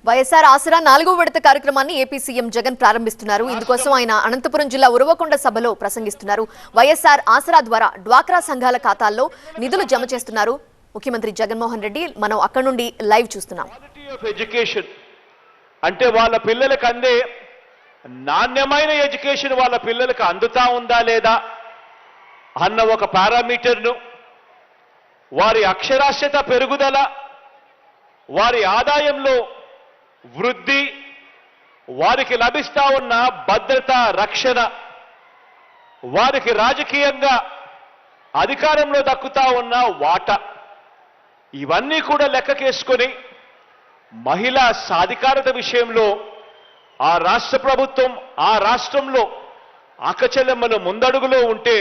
వైఎస్ఆర్ ఆసరా 4వ విడత కార్యక్రమాన్ని ఏపీ సీఎం జగన్ ప్రారంభిస్తున్నారు. ఇందుకోసం ఆయన అనంతపురం జిల్లా ఉరవకొండ సభలో ప్రసంగిస్తున్నారు. వైఎస్ఆర్ ఆసరా ద్వారా డ్వాక్రా సంఘాల ఖాతాల్లో నిధులు జమ చేస్తున్నారు ముఖ్యమంత్రి జగన్మోహన్ రెడ్డి. మనం అక్కడ నుండి లైవ్ చూస్తున్నాం. ఎడ్యుకేషన్ అంటే వాళ్ళ పిల్లలకు అందే నాణ్యమైన ఎడ్యుకేషన్ వాళ్ళ పిల్లలకు అందుతా ఉందా లేదా అన్న ఒక పారామీటర్ను, వారి అక్షరాస్యత పెరుగుదల, వారి ఆదాయంలో వృద్ధి, వారికి లభిస్తా ఉన్న భద్రత, రక్షణ, వారికి రాజకీయంగా అధికారంలో దక్కుతా ఉన్న వాటా, ఇవన్నీ కూడా లెక్కకేసుకొని మహిళా సాధికారత విషయంలో ఆ రాష్ట్ర ప్రభుత్వం, ఆ రాష్ట్రంలో అక్కచెల్లెమ్మలు ముందడుగులో ఉంటే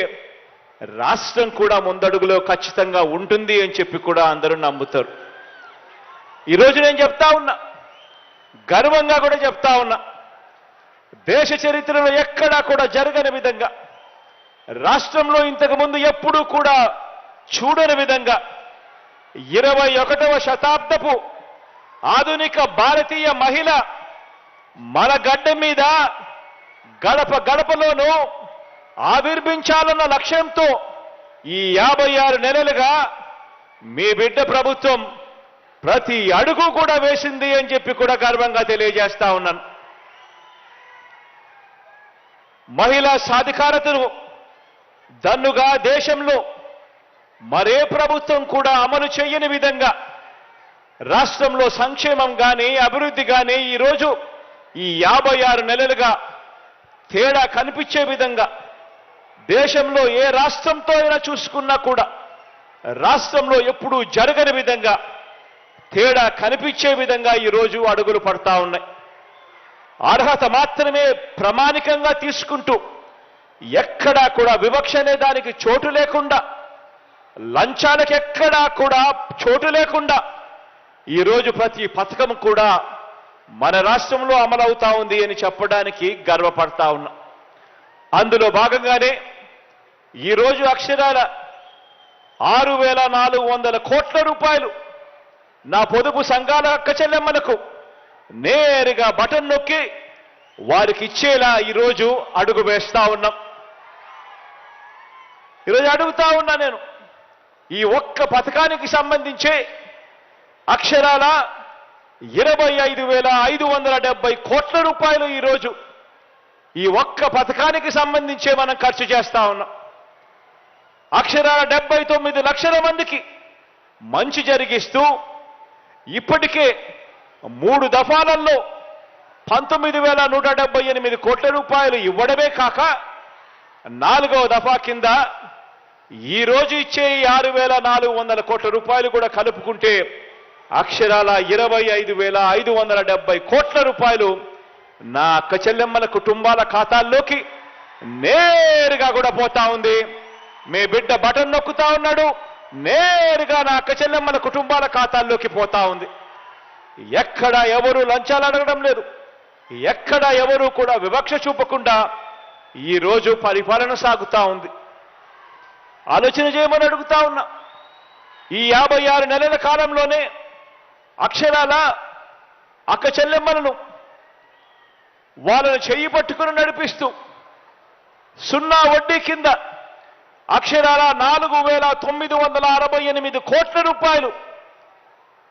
రాష్ట్రం కూడా ముందడుగులో ఖచ్చితంగా ఉంటుంది అని చెప్పి కూడా అందరూ నమ్ముతారు. ఈరోజు నేను చెప్తా ఉన్నా, గర్వంగా కూడా చెప్తా ఉన్నా, దేశ చరిత్రలో ఎక్కడా కూడా జరగని విధంగా, రాష్ట్రంలో ఇంతకుముందు ఎప్పుడూ కూడా చూడని విధంగా 21వ శతాబ్దపు ఆధునిక భారతీయ మహిళ మన గడ్డ మీద గడప గడపలోనూ ఆవిర్భించాలన్న లక్ష్యంతో ఈ 56 నెలలుగా మీ బిడ్డ ప్రభుత్వం ప్రతి అడుగు కూడా వేసింది అని చెప్పి కూడా గర్వంగా తెలియజేస్తా ఉన్నాను. మహిళా సాధికారతను దన్నుగా దేశంలో మరే ప్రభుత్వం కూడా అమలు చేయని విధంగా రాష్ట్రంలో సంక్షేమం కానీ అభివృద్ధి కానీ ఈరోజు ఈ 56 నెలలుగా తేడా కనిపించే విధంగా, దేశంలో ఏ రాష్ట్రంతో అయినా చూసుకున్నా కూడా రాష్ట్రంలో ఎప్పుడూ జరగని విధంగా తేడా కనిపించే విధంగా ఈరోజు అడుగులు పడతా ఉన్నాయి. అర్హత మాత్రమే ప్రామాణికంగా తీసుకుంటూ ఎక్కడా కూడా వివక్ష అనే దానికి చోటు లేకుండా, లంచాలకు ఎక్కడా కూడా చోటు లేకుండా ఈరోజు ప్రతి పథకం కూడా మన రాష్ట్రంలో అమలవుతా ఉంది అని చెప్పడానికి గర్వపడతా ఉన్నా. అందులో భాగంగానే ఈరోజు అక్షరాల 6,400 కోట్ల రూపాయలు నా పొదుపు సంఘాల అక్కచెల్లెమ్మలకు నేరుగా బటన్ నొక్కి వారికి ఇచ్చేలా ఈరోజు అడుగు వేస్తా ఉన్నాం. ఈరోజు అడుగుతా ఉన్నా నేను, ఈ ఒక్క పథకానికి సంబంధించి అక్షరాల 25,570 కోట్ల రూపాయలు ఈరోజు ఈ ఒక్క పథకానికి సంబంధించే మనం ఖర్చు చేస్తా ఉన్నాం. అక్షరాల 79 లక్షల మందికి మంచి జరిగిస్తూ ఇప్పటికే 3 దఫాలలో 19,178 కోట్ల రూపాయలు ఇవ్వడమే కాక 4వ దఫా కింద ఈరోజు ఇచ్చే 6,400 కోట్ల రూపాయలు కూడా కలుపుకుంటే అక్షరాల 25,570 కోట్ల రూపాయలు నా అక్క చెల్లెమ్మల కుటుంబాల ఖాతాల్లోకి నేరుగా కూడా పోతా ఉంది. మీ బిడ్డ బటన్ నొక్కుతా ఉన్నాడు, నేరుగా నా అక్క చెల్లెమ్మల కుటుంబాల ఖాతాల్లోకి పోతా ఉంది. ఎక్కడ ఎవరు లంచాలు అడగడం లేదు, ఎక్కడ ఎవరు కూడా వివక్ష చూపకుండా ఈరోజు పరిపాలన సాగుతా ఉంది. ఆలోచన చేయమని అడుగుతా ఉన్నా. ఈ 56 నెలల కాలంలోనే అక్షరాల అక్క చెల్లెమ్మలను వాళ్ళను చెయ్యి పట్టుకుని నడిపిస్తూ 0 వడ్డీ కింద అక్షరాల 4,968 కోట్ల రూపాయలు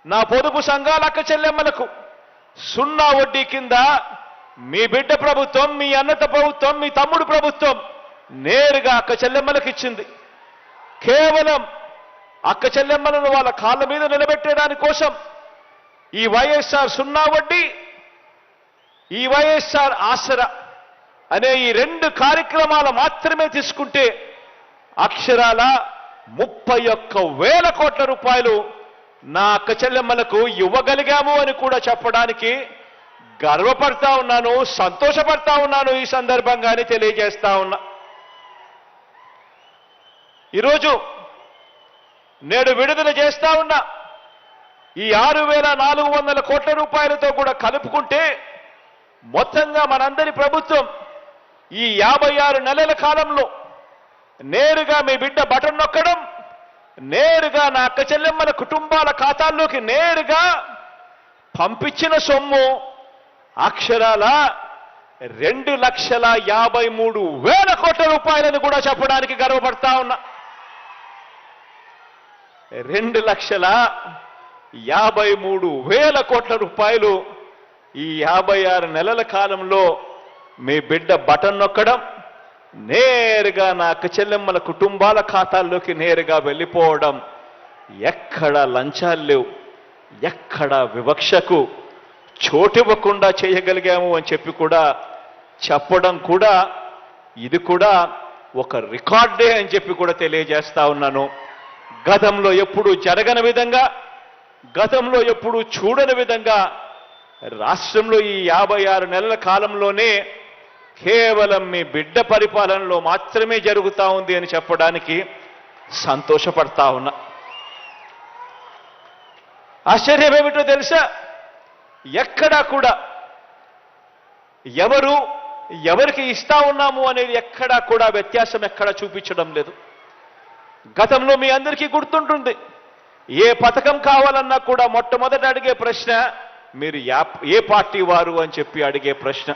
నా పొదుపు సంఘాల అక్క చెల్లెమ్మలకు 0 వడ్డీ కింద మీ బిడ్డ ప్రభుత్వం, మీ అన్నత ప్రభుత్వం, మీ తమ్ముడు ప్రభుత్వం నేరుగా అక్క చెల్లెమ్మలకు ఇచ్చింది. కేవలం అక్క చెల్లెమ్మలను వాళ్ళ కాళ్ళ మీద నిలబెట్టడానికి కోసం ఈ వైఎస్ఆర్ 0 వడ్డీ, ఈ వైఎస్ఆర్ ఆసరా అనే ఈ 2 కార్యక్రమాలు మాత్రమే తీసుకుంటే అక్షరాల 31,000 కోట్ల రూపాయలు నా అక్క చెల్లెమ్మలకు ఇవ్వగలిగాము అని కూడా చెప్పడానికి గర్వపడతా ఉన్నాను, సంతోషపడతా ఉన్నాను. ఈ సందర్భంగానే తెలియజేస్తా ఉన్నా. ఈరోజు నేడు విడుదల చేస్తా ఉన్నా ఈ 6,400 కోట్ల రూపాయలతో కూడా కలుపుకుంటే మొత్తంగా మనందరి ప్రభుత్వం ఈ 56 నెలల కాలంలో నేరుగా మీ బిడ్డ బటన్ నొక్కడం, నేరుగా నా అక్క చెల్లెమ్మల కుటుంబాల ఖాతాల్లోకి నేరుగా పంపించిన సొమ్ము అక్షరాల 2,53,000 కోట్ల రూపాయలని కూడా చెప్పడానికి గర్వపడతా ఉన్నా. 2,53,000 కోట్ల రూపాయలు ఈ 56 నెలల కాలంలో మీ బిడ్డ బటన్ నొక్కడం, నేరుగా నా అక్క చెల్లెమ్మల కుటుంబాల ఖాతాల్లోకి నేరుగా వెళ్ళిపోవడం, ఎక్కడ లంచాలు లేవు, ఎక్కడ వివక్షకు చోటివ్వకుండా చేయగలిగాము అని చెప్పి కూడా చెప్పడం కూడా ఇది కూడా ఒక రికార్డే అని చెప్పి కూడా తెలియజేస్తా ఉన్నాను. గతంలో ఎప్పుడు జరగని విధంగా, గతంలో ఎప్పుడు చూడని విధంగా రాష్ట్రంలో ఈ 56 నెలల కాలంలోనే కేవలం మీ బిడ్డ పరిపాలనలో మాత్రమే జరుగుతూ ఉంది అని చెప్పడానికి సంతోషపడతా ఉన్నా. ఆశ్చర్యం ఏమిటో తెలుసా? ఎక్కడా కూడా ఎవరికి ఇస్తా ఉన్నాము అనేది ఎక్కడా కూడా వ్యత్యాసం ఎక్కడా చూపించడం లేదు. గతంలో మీ అందరికీ గుర్తుంటుంది, ఏ పథకం కావాలన్నా కూడా మొట్టమొదట అడిగే ప్రశ్న మీరు ఏ పార్టీ వారు అని చెప్పి అడిగే ప్రశ్న.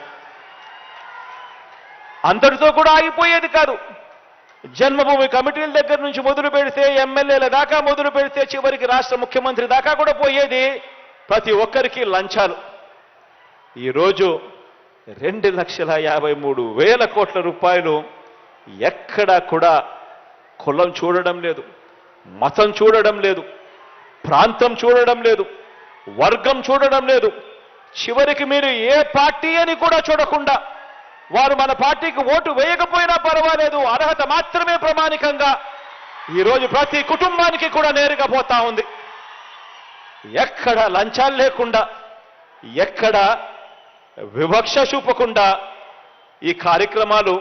అందరితో కూడా ఆగిపోయేది కాదు. జన్మభూమి కమిటీల దగ్గర నుంచి మొదలు పెడితే, ఎమ్మెల్యేల దాకా మొదలు పెడితే, చివరికి రాష్ట్ర ముఖ్యమంత్రి దాకా కూడా పోయేది ప్రతి ఒక్కరికి లంచాలు. ఈరోజు 2,53,000 కోట్ల రూపాయలు ఎక్కడా కూడా కులం చూడడం లేదు, మతం చూడడం లేదు, ప్రాంతం చూడడం లేదు, వర్గం చూడడం లేదు. చివరికి మీరు ఏ పార్టీ అని కూడా చూడకుండా, వారు మన పార్టీకి ఓటు వేయకపోయినా పర్వాలేదు, అర్హత మాత్రమే ప్రామాణికంగా ఈరోజు ప్రతి కుటుంబానికి కూడా నేరుగా పోతా ఉంది. ఎక్కడ లంచాలు లేకుండా, ఎక్కడ వివక్ష చూపకుండా ఈ కార్యక్రమాలు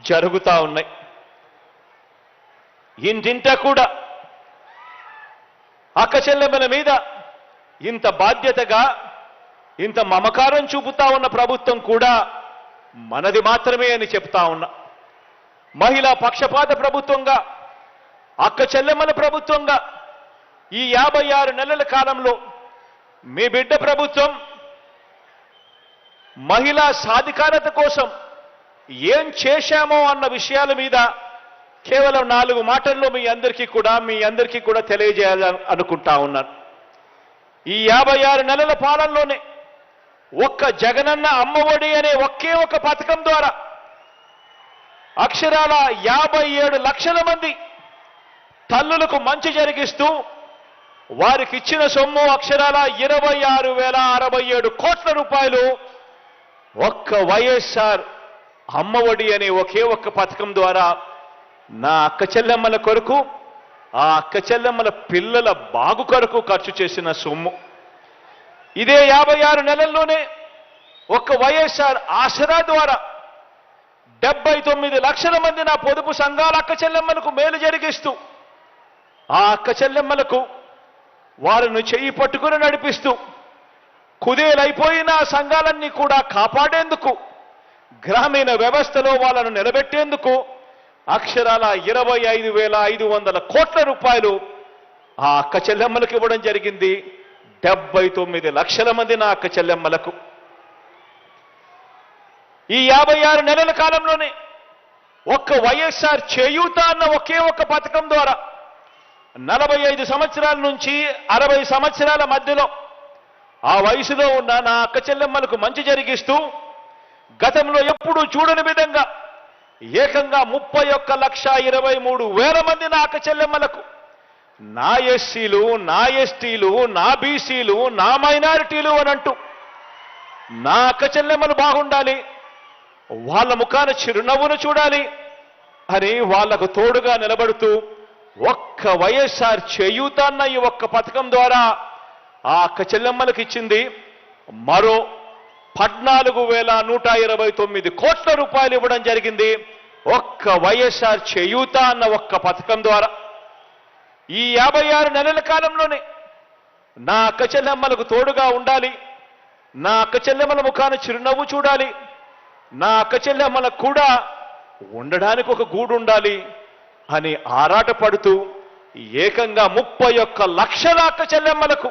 జరుగుతూ ఉన్నాయి. ఇంటింటా కూడా అక్క చెల్లెమ్మల మీద ఇంత బాధ్యతగా, ఇంత మమకారం చూపుతా ఉన్న ప్రభుత్వం కూడా మనది మాత్రమే అని చెప్తా ఉన్నా. మహిళా పక్షపాత ప్రభుత్వంగా, అక్క చెల్లెమ్మల ప్రభుత్వంగా ఈ 56 నెలల కాలంలో మీ బిడ్డ ప్రభుత్వం మహిళా సాధికారత కోసం ఏం చేశామో అన్న విషయాల మీద కేవలం 4 మాటల్లో మీ అందరికీ కూడా తెలియజేయాలని అనుకుంటా ఉన్నాను. ఈ 56 నెలల పాలనలోనే ఒక్క జగనన్న అమ్మఒడి అనే ఒకే ఒక పథకం ద్వారా అక్షరాల 57 లక్షల మంది తల్లులకు మంచి జరిగిస్తూ వారికి ఇచ్చిన సొమ్ము అక్షరాల 26,067 కోట్ల రూపాయలు ఒక్క వైఎస్ఆర్ అమ్మఒడి అనే ఒకే ఒక్క పథకం ద్వారా నా అక్క చెల్లెమ్మల కొరకు, ఆ అక్క చెల్లెమ్మల పిల్లల బాగు కొరకు ఖర్చు చేసిన సొమ్ము. ఇదే 56 నెలల్లోనే ఒక్క వైఎస్ఆర్ ఆసరా ద్వారా 79 లక్షల మంది నా పొదుపు సంఘాల అక్క చెల్లెమ్మలకు మేలు జరిగిస్తూ, ఆ అక్క చెల్లెమ్మలకు వారిని చెయ్యి పట్టుకుని నడిపిస్తూ, కుదేలైపోయిన సంఘాలన్నీ కూడా కాపాడేందుకు, గ్రామీణ వ్యవస్థలో వాళ్ళను నిలబెట్టేందుకు అక్షరాల 25,500 కోట్ల రూపాయలు ఆ అక్క చెల్లెమ్మలకు ఇవ్వడం జరిగింది. 79 లక్షల మంది నా అక్క చెల్లెమ్మలకు. ఈ 56 నెలల కాలంలోనే ఒక్క వైఎస్ఆర్ చేయూత అన్న ఒకే ఒక్క పథకం ద్వారా 45 సంవత్సరాల నుంచి 60 సంవత్సరాల మధ్యలో ఆ వయసులో ఉన్న నా అక్క చెల్లెమ్మలకు మంచి జరిగిస్తూ, గతంలో ఎప్పుడూ చూడని విధంగా ఏకంగా 31,23,000 మంది నా అక్క చెల్లెమ్మలకు, నా ఎస్సీలు, నా ఎస్టీలు, నా బీసీలు, నా మైనారిటీలు అనంటూ నా అక్క చెల్లెమ్మలు బాగుండాలి, వాళ్ళ ముఖాన చిరునవ్వును చూడాలి అని వాళ్లకు తోడుగా నిలబడుతూ ఒక్క వైఎస్ఆర్ చేయూత అన్న ఈ ఒక్క పథకం ద్వారా ఆ అక్క చెల్లెమ్మలకు ఇచ్చింది మరో 14,129 కోట్ల రూపాయలు ఇవ్వడం జరిగింది. ఒక్క వైఎస్ఆర్ చేయూత అన్న ఒక్క పథకం ద్వారా ఈ 56 నెలల కాలంలోనే నా అక్క చెల్లెమ్మలకు తోడుగా ఉండాలి, నా అక్క చెల్లెమ్మల ముఖాన చిరునవ్వు చూడాలి, నా అక్క చెల్లెమ్మలకు కూడా ఉండడానికి ఒక గూడు ఉండాలి అని ఆరాటపడుతూ ఏకంగా 31 లక్షల అక్క చెల్లెమ్మలకు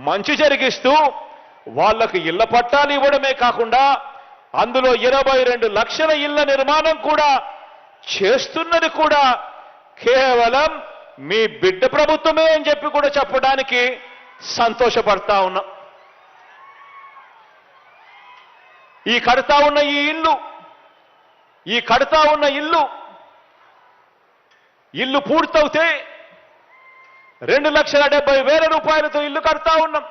మంచి జరిగిస్తూ వాళ్లకు ఇళ్ల పట్టాలు ఇవ్వడమే కాకుండా అందులో 22 లక్షల ఇళ్ల నిర్మాణం కూడా చేస్తున్నది కూడా కేవలం మీ బిడ్డ ప్రభుత్వమే అని చెప్పి కూడా చెప్పడానికి సంతోషపడతా ఉన్నాం. ఈ కడతా ఉన్న ఇల్లు పూర్తవుతే 2,70,000 రూపాయలతో ఇల్లు కడతా ఉన్నాం.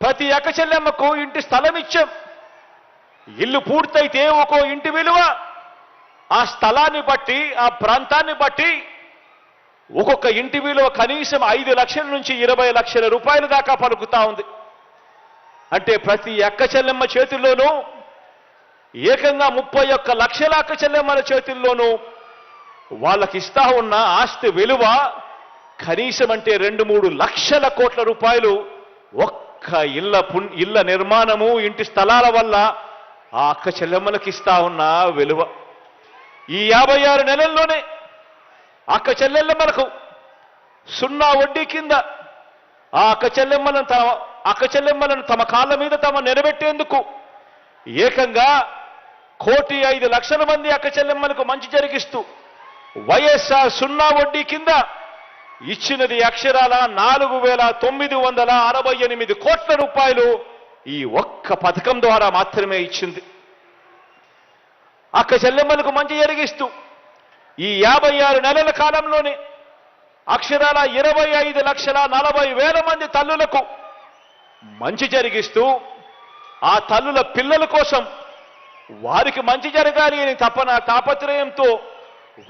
ప్రతి అక్క చెల్లెమ్మకు ఇంటి స్థలం ఇచ్చాం. ఇల్లు పూర్తయితే ఒక్కో ఇంటి విలువ ఆ స్థలాన్ని బట్టి, ఆ ప్రాంతాన్ని బట్టి ఒక్కొక్క ఇంటి విలువ కనీసం 5 లక్షల నుంచి 20 లక్షల రూపాయల దాకా పలుకుతా ఉంది. అంటే ప్రతి అక్క చెల్లెమ్మ చేతుల్లోనూ ఏకంగా 31 లక్షల అక్క చెల్లెమ్మల చేతుల్లోనూ వాళ్ళకి ఇస్తా ఉన్న ఆస్తి విలువ కనీసం అంటే 2-3 లక్షల కోట్ల రూపాయలు ఒక్క ఇళ్ల నిర్మాణము, ఇంటి స్థలాల వల్ల ఆ అక్క చెల్లెమ్మలకు ఇస్తా ఉన్న విలువ. ఈ 56 నెలల్లోనే అక్క చెల్లెమ్మలకు 0 వడ్డీ కింద ఆ అక్క చెల్లెమ్మలను తమ కాళ్ళ మీద తమ నిలబెట్టేందుకు ఏకంగా 1,05,00,000 మంది అక్క చెల్లెమ్మలకు మంచి జరిగిస్తూ వైఎస్ఆర్ 0 వడ్డీ కింద ఇచ్చినది అక్షరాల 4,968 కోట్ల రూపాయలు ఈ ఒక్క పథకం ద్వారా మాత్రమే ఇచ్చింది. అక్క చెల్లెమ్మలకు మంచి జరిగిస్తూ ఈ 56 నెలల కాలంలోనే అక్షరాల 25,40,000 మంది తల్లులకు మంచి జరిగిస్తూ ఆ తల్లుల పిల్లల కోసం వారికి మంచి జరగాలి అని తాపత్రయంతో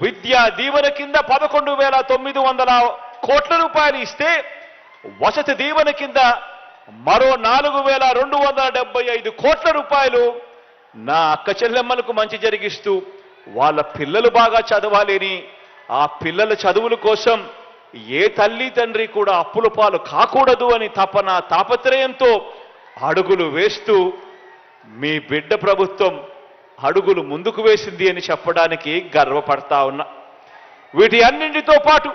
విద్యా దీవెన కింద 11,900 కోట్ల రూపాయలు ఇస్తే వసతి దీవెన కింద మరో 4,275 కోట్ల రూపాయలు నా అక్క చెల్లెమ్మలకు మంచి జరిగిస్తూ వాళ్ళ పిల్లలు బాగా చదవాలని, ఆ పిల్లల చదువుల కోసం ఏ తల్లి తండ్రి కూడా అప్పుల పాలు కాకూడదు అని తాపత్రయంతో అడుగులు వేస్తూ మీ బిడ్డ ప్రభుత్వం అడుగులు ముందుకు వేసింది అని చెప్పడానికి గర్వపడతా ఉన్నా. వీటి అన్నింటితో పాటు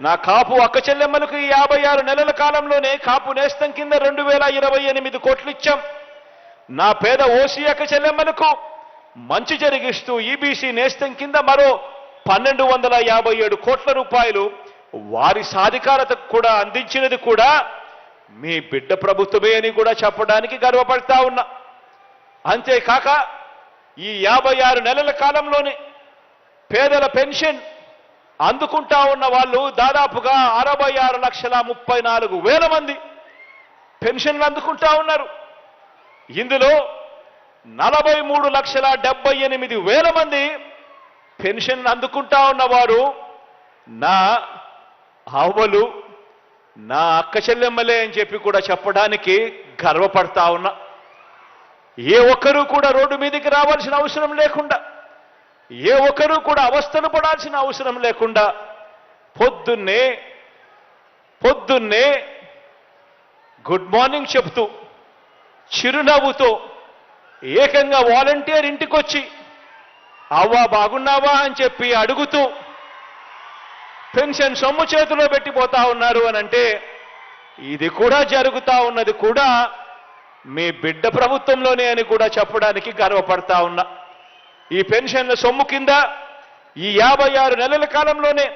నా కాపు అక్క చెల్లెమ్మలకు ఈ 56 నెలల కాలంలోనే కాపు నేస్తం కింద 2,028 కోట్లు ఇచ్చాం. నా పేద ఓసీ అక్క చెల్లెమ్మలకు మంచి జరిగిస్తూ ఈబీసీ నేస్తం కింద మరో 1,257 కోట్ల రూపాయలు వారి సాధికారతకు కూడా అందించినది కూడా మీ బిడ్డ ప్రభుత్వమే అని కూడా చెప్పడానికి గర్వపడతా ఉన్నా. అంతేకాక ఈ 56 నెలల కాలంలోనే పేదల పెన్షన్ అందుకుంటా ఉన్న వాళ్ళు దాదాపుగా 66,34,000 మంది పెన్షన్లు అందుకుంటా ఉన్నారు. ఇందులో 43,78,000 మంది పెన్షన్ అందుకుంటా ఉన్నవారు నా అవ్వలు, నా అక్క చెల్లెమ్మలే అని చెప్పి కూడా చెప్పడానికి గర్వపడతా ఉన్నా. ఏ ఒక్కరూ కూడా రోడ్డు మీదకి రావాల్సిన అవసరం లేకుండా, ఏ ఒక్కరూ కూడా అవస్థలు పడాల్సిన అవసరం లేకుండా పొద్దున్నే గుడ్ మార్నింగ్ చెప్తూ చిరునవ్వుతో ఏకంగా వాలంటీర్ ఇంటికొచ్చి అవ్వా బాగున్నావా అని చెప్పి అడుగుతూ పెన్షన్ సొమ్ము చేతిలో పెట్టిపోతా ఉన్నారు అని అంటే ఇది కూడా జరుగుతా ఉన్నది కూడా మీ బిడ్డ ప్రభుత్వంలోనే అని కూడా చెప్పడానికి గర్వపడతా ఉన్నా. ఈ పెన్షన్ల సొమ్ము కింద ఈ 56 నెలల కాలంలోనే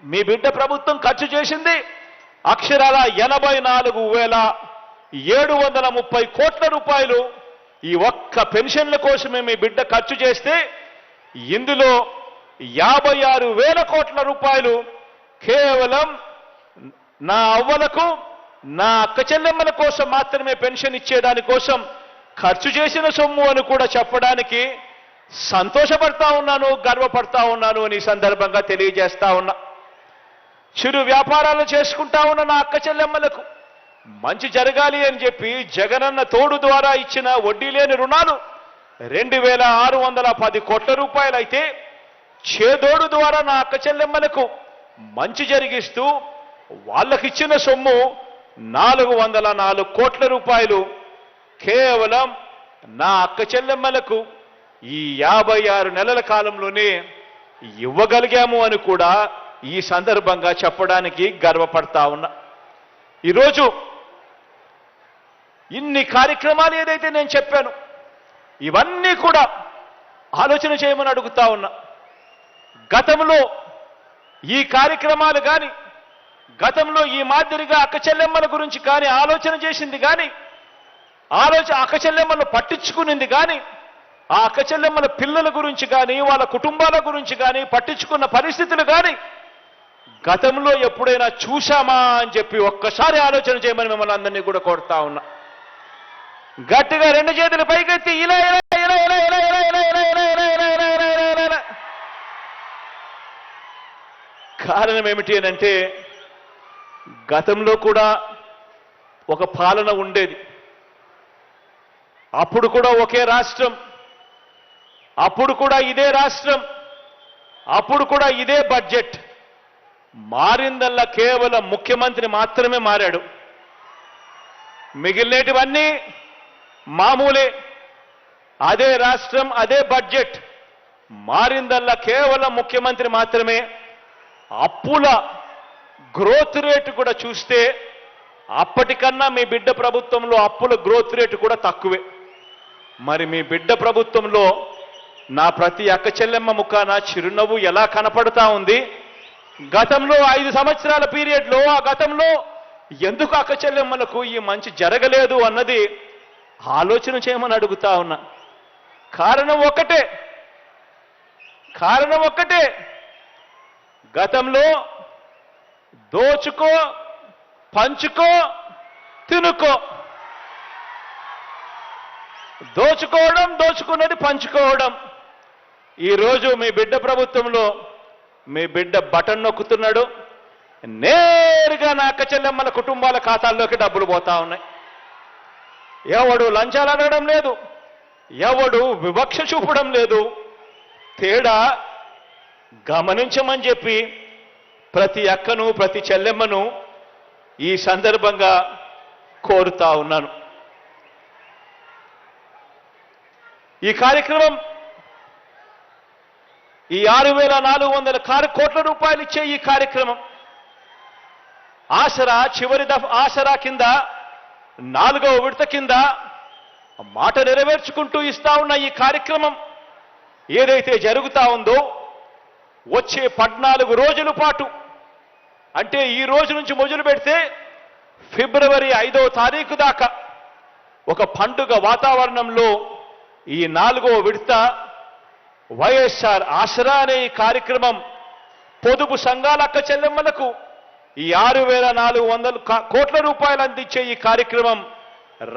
మీ బిడ్డ ప్రభుత్వం ఖర్చు చేసింది అక్షరాల 84,730 కోట్ల రూపాయలు. ఈ ఒక్క పెన్షన్ల కోసమే మీ బిడ్డ ఖర్చు చేస్తే ఇందులో 56,000 కోట్ల రూపాయలు కేవలం నా అవ్వలకు, నా అక్క చెల్లెమ్మల కోసం మాత్రమే పెన్షన్ ఇచ్చేదాని కోసం ఖర్చు చేసిన సొమ్ము అని కూడా చెప్పడానికి సంతోషపడతా ఉన్నాను, గర్వపడతా ఉన్నాను అని సందర్భంగా తెలియజేస్తా ఉన్నా. చిరు వ్యాపారాలు చేసుకుంటా ఉన్న నా అక్క చెల్లెమ్మలకు మంచి జరగాలి అని చెప్పి జగనన్న తోడు ద్వారా ఇచ్చిన వడ్డీ లేని రుణాలు 2,610 కోట్ల రూపాయలు అయితే చేదోడు ద్వారా నా అక్క చెల్లెమ్మలకు మంచి జరిగిస్తూ వాళ్ళకిచ్చిన సొమ్ము 404 కోట్ల రూపాయలు కేవలం నా అక్క చెల్లెమ్మలకు ఈ 56 నెలల కాలంలోనే ఇవ్వగలిగాము అని కూడా ఈ సందర్భంగా చెప్పడానికి గర్వపడతా ఉన్నా. ఈరోజు ఇన్ని కార్యక్రమాలు ఏదైతే నేను చెప్పాను ఇవన్నీ కూడా ఆలోచన చేయమని అడుగుతా ఉన్నా. గతంలో ఈ కార్యక్రమాలు కానీ, గతంలో ఈ మాదిరిగా అక్కచెల్లెమ్మల గురించి కానీ ఆలోచన చేసింది కానీ, అక్కచెల్లెమ్మలను పట్టించుకునింది కానీ, ఆ అక్కచెల్లెమ్మల పిల్లల గురించి కానీ, వాళ్ళ కుటుంబాల గురించి కానీ పట్టించుకున్న పరిస్థితులు కానీ గతంలో ఎప్పుడైనా చూశామా అని చెప్పి ఒక్కసారి ఆలోచన చేయమని మిమ్మల్ని అందరినీ కూడా కోరుతా ఉన్నా. గట్టిగా రెండు చేతులు పైకెత్తి ఇలా ఇలా ఇలా ఇలా ఇలా ఇలా ఇలా ఇలా ఇలా ఇలా ఇలా ఇలా ఇలా ఇలా ఇలా. కారణం ఏమిటి అని అంటే గతంలో కూడా ఒక పాలన ఉండేది. అప్పుడు కూడా ఒకే రాష్ట్రం, అప్పుడు కూడా ఇదే రాష్ట్రం, అప్పుడు కూడా ఇదే బడ్జెట్. మారిందల్లా కేవలం ముఖ్యమంత్రి మాత్రమే మారాడు. మిగిలినటివన్నీ మామూలే. అదే రాష్ట్రం, అదే బడ్జెట్. మారిందల్లా కేవలం ముఖ్యమంత్రి మాత్రమే. అప్పుల గ్రోత్ రేటు కూడా చూస్తే అప్పటికన్నా మీ బిడ్డ ప్రభుత్వంలో అప్పుల గ్రోత్ రేటు కూడా తక్కువే. మరి మీ బిడ్డ ప్రభుత్వంలో నా ప్రతి అక్క చెల్లెమ్మ ముఖాన చిరునవ్వు ఎలా కనపడతా ఉంది? గతంలో 5 సంవత్సరాల పీరియడ్లో ఆ గతంలో ఎందుకు అక్క చెల్లెమ్మలకు ఈ మంచి జరగలేదు అన్నది ఆలోచన చేయమని అడుగుతా ఉన్నా. కారణం ఒక్కటే, గతంలో దోచుకో, పంచుకో, తినుకో. దోచుకోవడం, దోచుకున్నది పంచుకోవడం. ఈరోజు మీ బిడ్డ ప్రభుత్వంలో మీ బిడ్డ బటన్ నొక్కుతున్నాడు, నేరుగా నా అక్క చెల్లెమ్మల కుటుంబాల ఖాతాల్లోకి డబ్బులు పోతా ఉన్నాయి. ఎవడు లంచాలు అడగడం లేదు, ఎవడు వివక్ష చూపడం లేదు. తేడా గమనించమని చెప్పి ప్రతి అక్కను, ప్రతి చెల్లెమ్మను ఈ సందర్భంగా కోరుతా ఉన్నాను. ఈ కార్యక్రమం, ఈ 6,400 కోట్ల రూపాయలు ఇచ్చే ఈ కార్యక్రమం ఆసరా ఆసరా కింద 4వ విడత కింద మాట నెరవేర్చుకుంటూ ఇస్తా ఉన్న ఈ కార్యక్రమం ఏదైతే జరుగుతా ఉందో వచ్చే 14 రోజుల పాటు, అంటే ఈ రోజు నుంచి మొదలు పెడితే ఫిబ్రవరి 5వ తారీఖు దాకా ఒక పండుగ వాతావరణంలో ఈ 4వ విడత వైఎస్ఆర్ ఆసరా అనే ఈ కార్యక్రమం పొదుపు సంఘాల అక్క చెల్లెమ్మలకు ఈ 6,400 కోట్ల రూపాయలు అందించే ఈ కార్యక్రమం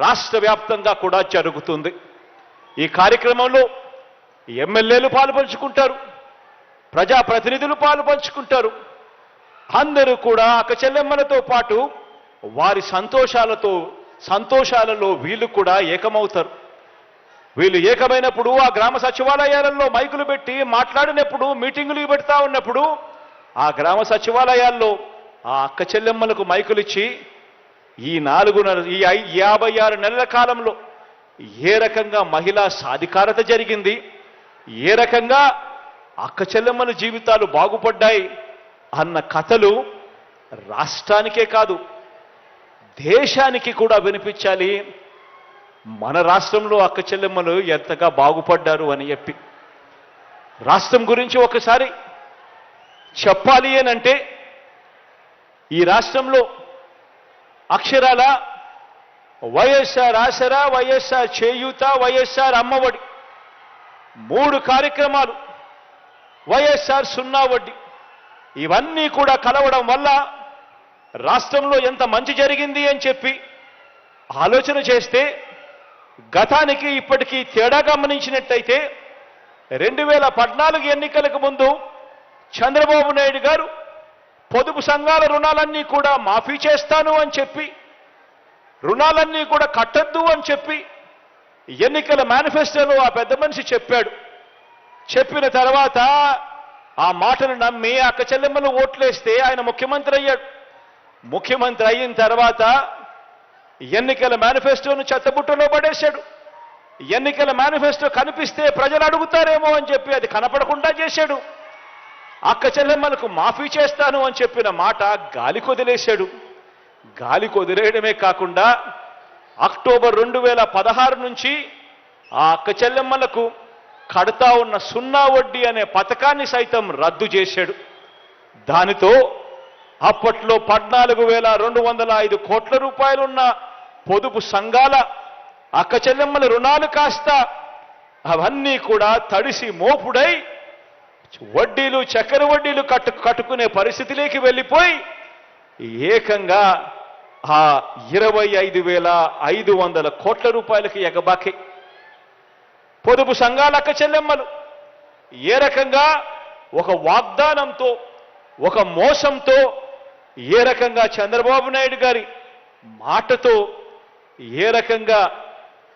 రాష్ట్ర వ్యాప్తంగా కూడా జరుగుతుంది. ఈ కార్యక్రమంలో ఎమ్మెల్యేలు పాలుపంచుకుంటారు, ప్రజాప్రతినిధులు పాలుపంచుకుంటారు. అందరూ కూడా అక్క చెల్లెమ్మలతో పాటు వారి సంతోషాలలో వీళ్ళు కూడా ఏకమవుతారు. వీళ్ళు ఏకమైనప్పుడు ఆ గ్రామ సచివాలయాలలో మైకులు పెట్టి మాట్లాడినప్పుడు, మీటింగులు పెడతా ఉన్నప్పుడు ఆ గ్రామ సచివాలయాల్లో ఆ అక్క చెల్లెమ్మలకు మైకులు ఇచ్చి ఈ 56 నెలల కాలంలో ఏ రకంగా మహిళా సాధికారత జరిగింది, ఏ రకంగా అక్క చెల్లెమ్మల జీవితాలు బాగుపడ్డాయి అన్న కథలు రాష్ట్రానికే కాదు దేశానికి కూడా వినిపించాలి. మన రాష్ట్రంలో అక్క చెల్లెమ్మలు ఎంతగా బాగుపడ్డారు అని చెప్పి రాష్ట్రం గురించి ఒకసారి చెప్పాలి అనంటే ఈ రాష్ట్రంలో అక్షరాల వైఎస్ఆర్ ఆసరా, వైఎస్ఆర్ చేయూత, వైఎస్ఆర్ అమ్మఒడి 3 కార్యక్రమాలు, వైఎస్ఆర్ 0 వడ్డీ, ఇవన్నీ కూడా కలవడం వల్ల రాష్ట్రంలో ఎంత మంచి జరిగింది అని చెప్పి ఆలోచన చేస్తే గతానికి ఇప్పటికీ తేడా గమనించినట్టయితే 2014 ఎన్నికలకు ముందు చంద్రబాబు నాయుడు గారు పొదుపు సంఘాల రుణాలన్నీ కూడా మాఫీ చేస్తాను అని చెప్పి, రుణాలన్నీ కూడా కట్టద్దు అని చెప్పి ఎన్నికల మేనిఫెస్టోలో ఆ పెద్ద మనిషి చెప్పాడు. చెప్పిన తర్వాత ఆ మాటను నమ్మి అక్క చెల్లెమ్మలు ఓట్లేస్తే ఆయన ముఖ్యమంత్రి అయ్యాడు. ముఖ్యమంత్రి అయిన తర్వాత ఎన్నికల మేనిఫెస్టోను చెత్తబుట్టలో పడేశాడు. ఎన్నికల మేనిఫెస్టో కనిపిస్తే ప్రజలు అడుగుతారేమో అని చెప్పి అది కనపడకుండా చేశాడు. అక్క చెల్లెమ్మలకు మాఫీ చేస్తాను అని చెప్పిన మాట గాలి కొదిలేశాడు. గాలికి వదిలేయడమే కాకుండా అక్టోబర్ 2016 నుంచి ఆ అక్క చెల్లెమ్మలకు కడతా ఉన్న సున్నా వడ్డీ అనే పథకాన్ని సైతం రద్దు చేశాడు. దానితో అప్పట్లో 14,205 కోట్ల రూపాయలున్న పొదుపు సంఘాల అక్క చెల్లెమ్మల రుణాలు కాస్త అవన్నీ కూడా తడిసి మోపుడై వడ్డీలు చక్కెర వడ్డీలు కట్టుకునే పరిస్థితిలోకి వెళ్ళిపోయి ఏకంగా ఆ 25,500 కోట్ల రూపాయలకి ఎగబాకి పొదుపు సంఘాల అక్క చెల్లెమ్మలు ఏ రకంగా ఒక వాగ్దానంతో ఒక మోసంతో ఏ రకంగా చంద్రబాబు నాయుడు గారి మాటతో ఏ రకంగా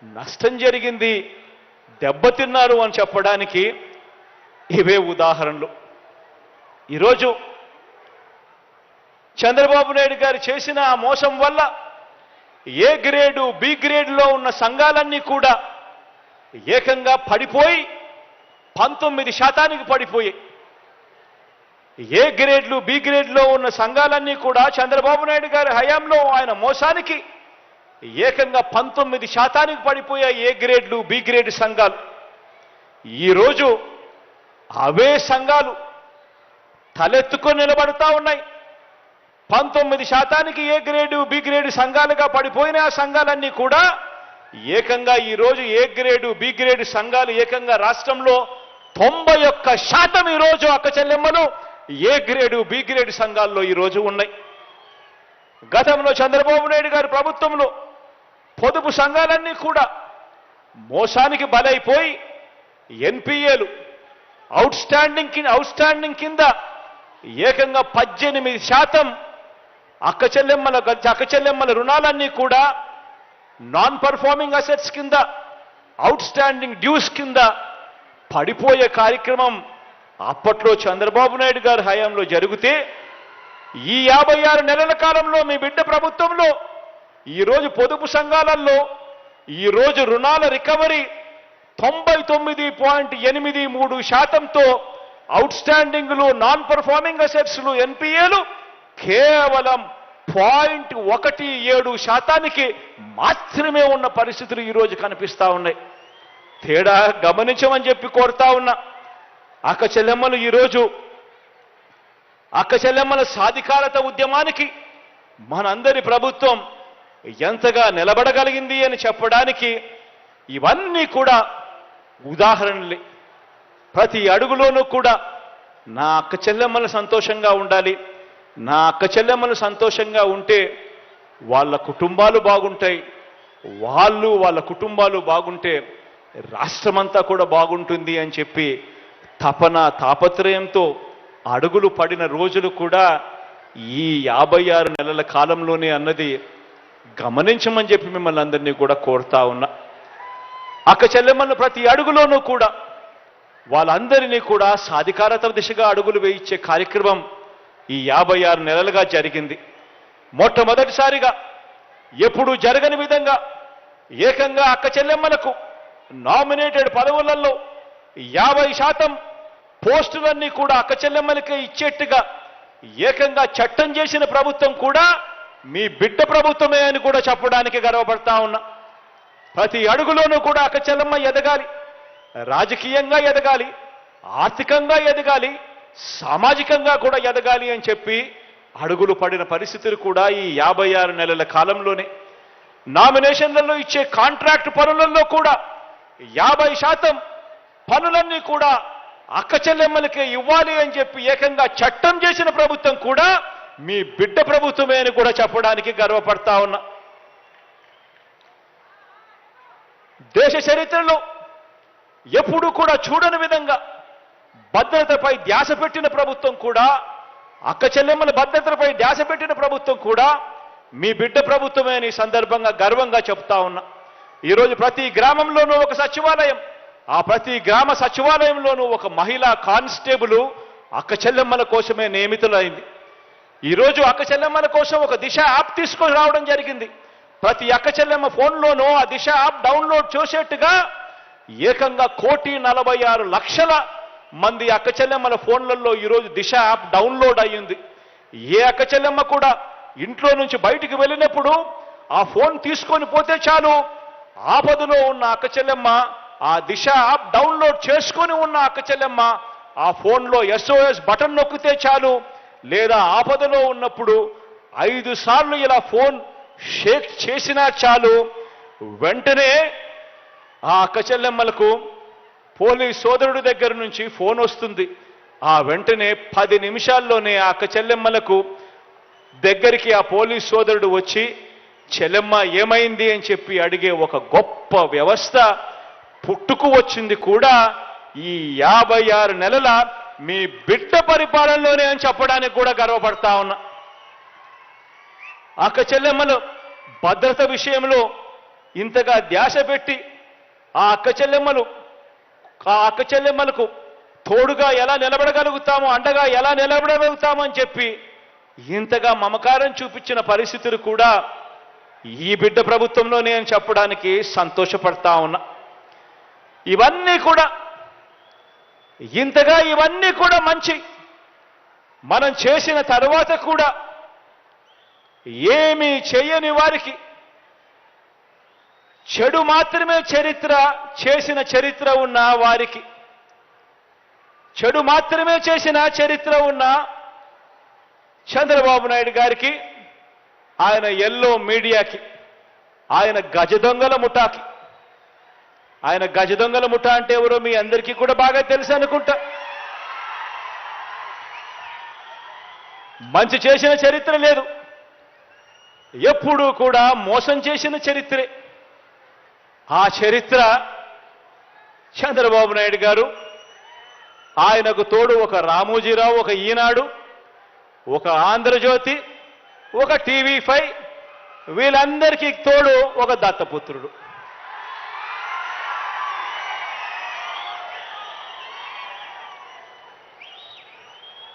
నష్టం జరిగింది, దెబ్బతిన్నారు అని చెప్పడానికి ఇవే ఉదాహరణలు. ఈరోజు చంద్రబాబు నాయుడు గారు చేసిన ఆ మోసం వల్ల ఏ గ్రేడు బి గ్రేడ్లో ఉన్న సంఘాలన్నీ కూడా ఏకంగా పడిపోయి 19% పడిపోయాయి. ఏ గ్రేడ్లు బి గ్రేడ్లో ఉన్న సంఘాలన్నీ కూడా చంద్రబాబు నాయుడు గారి హయాంలో ఆయన మోసానికి ఏకంగా 19% పడిపోయాయి ఏ గ్రేడ్లు బి గ్రేడ్ సంఘాలు. ఈరోజు అవే సంఘాలు తలెత్తుకొని నిలబడతా ఉన్నాయి. 19% ఏ గ్రేడు బి గ్రేడ్ సంఘాలుగా పడిపోయిన ఆ సంఘాలన్నీ కూడా ఏకంగా ఈరోజు ఏ గ్రేడు బి గ్రేడ్ సంఘాలు ఏకంగా రాష్ట్రంలో 91% ఈరోజు అక్క చెల్లెమ్మలు ఏ గ్రేడు బి గ్రేడ్ సంఘాల్లో ఈరోజు ఉన్నాయి. గతంలో చంద్రబాబు నాయుడు గారి ప్రభుత్వంలో పొదుపు సంఘాలన్నీ కూడా మోసానికి బలైపోయి ఎన్పిఏలు అవుట్ స్టాండింగ్ కింద ఏకంగా 18% అక్క చెల్లెమ్మల రుణాలన్నీ కూడా నాన్ పర్ఫార్మింగ్ అసెట్స్ కింద అవుట్ స్టాండింగ్ డ్యూస్ కింద పడిపోయే కార్యక్రమం అప్పట్లో చంద్రబాబు నాయుడు గారి హయాంలో జరిగితే ఈ 56 నెలల కాలంలో మీ బిడ్డ ప్రభుత్వంలో ఈరోజు పొదుపు సంఘాలలో ఈరోజు రుణాల రికవరీ 99.83%తో అవుట్ స్టాండింగ్లు నాన్ పర్ఫార్మింగ్ అసెట్స్లు ఎన్పిఏలు కేవలం 0.17% మాత్రమే ఉన్న పరిస్థితులు ఈరోజు కనిపిస్తా ఉన్నాయి. తేడా గమనించమని చెప్పి కోరుతా ఉన్నా. అక్క చెల్లెమ్మలు ఈరోజు అక్క చెల్లెమ్మల సాధికారత ఉద్యమానికి మనందరి ప్రభుత్వం ఎంతగా నిలబడగలిగింది అని చెప్పడానికి ఇవన్నీ కూడా ఉదాహరణలే. ప్రతి అడుగులోనూ కూడా నా అక్క చెల్లెమ్మలు సంతోషంగా ఉండాలి, నా అక్క చెల్లెమ్మలు సంతోషంగా ఉంటే వాళ్ళ కుటుంబాలు బాగుంటాయి, వాళ్ళ కుటుంబాలు బాగుంటే రాష్ట్రమంతా కూడా బాగుంటుంది అని చెప్పి తాపత్రయంతో అడుగులు పడిన రోజులు కూడా ఈ 56 నెలల కాలంలోనే అన్నది గమనించమని చెప్పి మిమ్మల్ని అందరినీ కూడా కోరుతా ఉన్నా. అక్క చెల్లెమ్మలను ప్రతి అడుగులోనూ కూడా వాళ్ళందరినీ కూడా సాధికారత దిశగా అడుగులు వేయించే కార్యక్రమం ఈ 56 నెలలుగా జరిగింది. మొట్టమొదటిసారిగా ఎప్పుడూ జరగని విధంగా ఏకంగా అక్క చెల్లెమ్మలకు నామినేటెడ్ పదవులలో 50% పోస్టులన్నీ కూడా అక్క చెల్లెమ్మలకే ఇచ్చేట్టుగా ఏకంగా చట్టం చేసిన ప్రభుత్వం కూడా మీ బిడ్డ ప్రభుత్వమే అని కూడా చెప్పడానికి గర్వపడతా ఉన్నా. ప్రతి అడుగులోనూ కూడా అక్క చెల్లెమ్మ ఎదగాలి, రాజకీయంగా ఎదగాలి, ఆర్థికంగా ఎదగాలి, సామాజికంగా కూడా ఎదగాలి అని చెప్పి అడుగులు పడిన పరిస్థితులు కూడా ఈ 56 నెలల కాలంలోనే. నామినేషన్లలో ఇచ్చే కాంట్రాక్ట్ పనులలో కూడా 50% పనులన్నీ కూడా అక్క చెల్లెమ్మలకే ఇవ్వాలి అని చెప్పి ఏకంగా చట్టం చేసిన ప్రభుత్వం కూడా మీ బిడ్డ ప్రభుత్వమే అని కూడా చెప్పడానికి గర్వపడతా ఉన్నా. దేశ చరిత్రలో ఎప్పుడూ కూడా చూడని విధంగా భద్రతపై ధ్యాస పెట్టిన ప్రభుత్వం కూడా, అక్క చెల్లెమ్మల భద్రతపై ధ్యాస పెట్టిన ప్రభుత్వం కూడా మీ బిడ్డ ప్రభుత్వమే అని సందర్భంగా గర్వంగా చెప్తా ఉన్నా. ఈరోజు ప్రతి గ్రామంలోనూ ఒక సచివాలయం, ఆ ప్రతి గ్రామ సచివాలయంలోనూ ఒక మహిళా కానిస్టేబుల్ అక్క చెల్లెమ్మల కోసమే నియమితులైంది. ఈరోజు అక్క చెల్లెమ్మల కోసం ఒక దిశ యాప్ తీసుకొని రావడం జరిగింది. ప్రతి అక్క చెల్లెమ్మ ఫోన్లోనూ ఆ దిశ యాప్ డౌన్లోడ్ చేసేట్టుగా ఏకంగా 1,46,00,000 మంది అక్క చెల్లెమ్మల ఫోన్లలో ఈరోజు దిశ యాప్ డౌన్లోడ్ అయ్యింది. ఏ అక్క చెల్లెమ్మ కూడా ఇంట్లో నుంచి బయటికి వెళ్ళినప్పుడు ఆ ఫోన్ తీసుకొని పోతే చాలు, ఆపదలో ఉన్న అక్క చెల్లెమ్మ ఆ దిశ యాప్ డౌన్లోడ్ చేసుకొని ఉన్న అక్క చెల్లెమ్మ ఆ ఫోన్లో ఎస్ఓఎస్ బటన్ నొక్కితే చాలు, లేదా ఆపదలో ఉన్నప్పుడు 5 సార్లు ఇలా ఫోన్ షేక్ చేసినా చాలు, వెంటనే ఆ అక్క చెల్లెమ్మలకు పోలీస్ సోదరుడి దగ్గర నుంచి ఫోన్ వస్తుంది. ఆ వెంటనే 10 నిమిషాల్లోనే ఆ అక్క చెల్లెమ్మలకు దగ్గరికి ఆ పోలీస్ సోదరుడు వచ్చి చెల్లెమ్మ ఏమైంది అని చెప్పి అడిగే ఒక గొప్ప వ్యవస్థ పుట్టుకు వచ్చింది కూడా ఈ 56 నెలల మీ బిడ్డ పరిపాలనలోనే అని చెప్పడానికి కూడా గర్వపడతా ఉన్నా. అక్క చెల్లెమ్మలు భద్రత విషయంలో ఇంతగా ధ్యాస పెట్టి ఆ అక్క చెల్లెమ్మలకు తోడుగా ఎలా నిలబడగలుగుతామో, అండగా ఎలా నిలబడగలుగుతామో అని చెప్పి ఇంతగా మమకారం చూపించిన పరిస్థితులు కూడా ఈ బిడ్డ ప్రభుత్వంలోనే అని చెప్పడానికి సంతోషపడతా ఉన్నా. ఇవన్నీ కూడా మంచి మనం చేసిన తర్వాత కూడా ఏమీ చేయని వారికి చెడు మాత్రమే చేసిన చరిత్ర ఉన్న వారికి, చెడు మాత్రమే చేసిన చరిత్ర ఉన్న చంద్రబాబు నాయుడు గారికి, ఆయన ఎల్లో మీడియాకి, ఆయన గజ దొంగల ముఠాకి, ఆయన గజ దొంగల ముఠా అంటే ఎవరో మీ అందరికీ కూడా బాగా తెలుసు అనుకుంటా. మంచి చేసిన చరిత్ర లేదు, ఎప్పుడూ కూడా మోసం చేసిన చరిత్రే. ఆ చరిత్ర చంద్రబాబు నాయుడు గారు, ఆయనకు తోడు ఒక రామోజీరావు, ఒక ఈనాడు, ఒక ఆంధ్రజ్యోతి, ఒక టీవీ5, వీళ్ళందరికీ తోడు ఒక దత్తపుత్రుడు.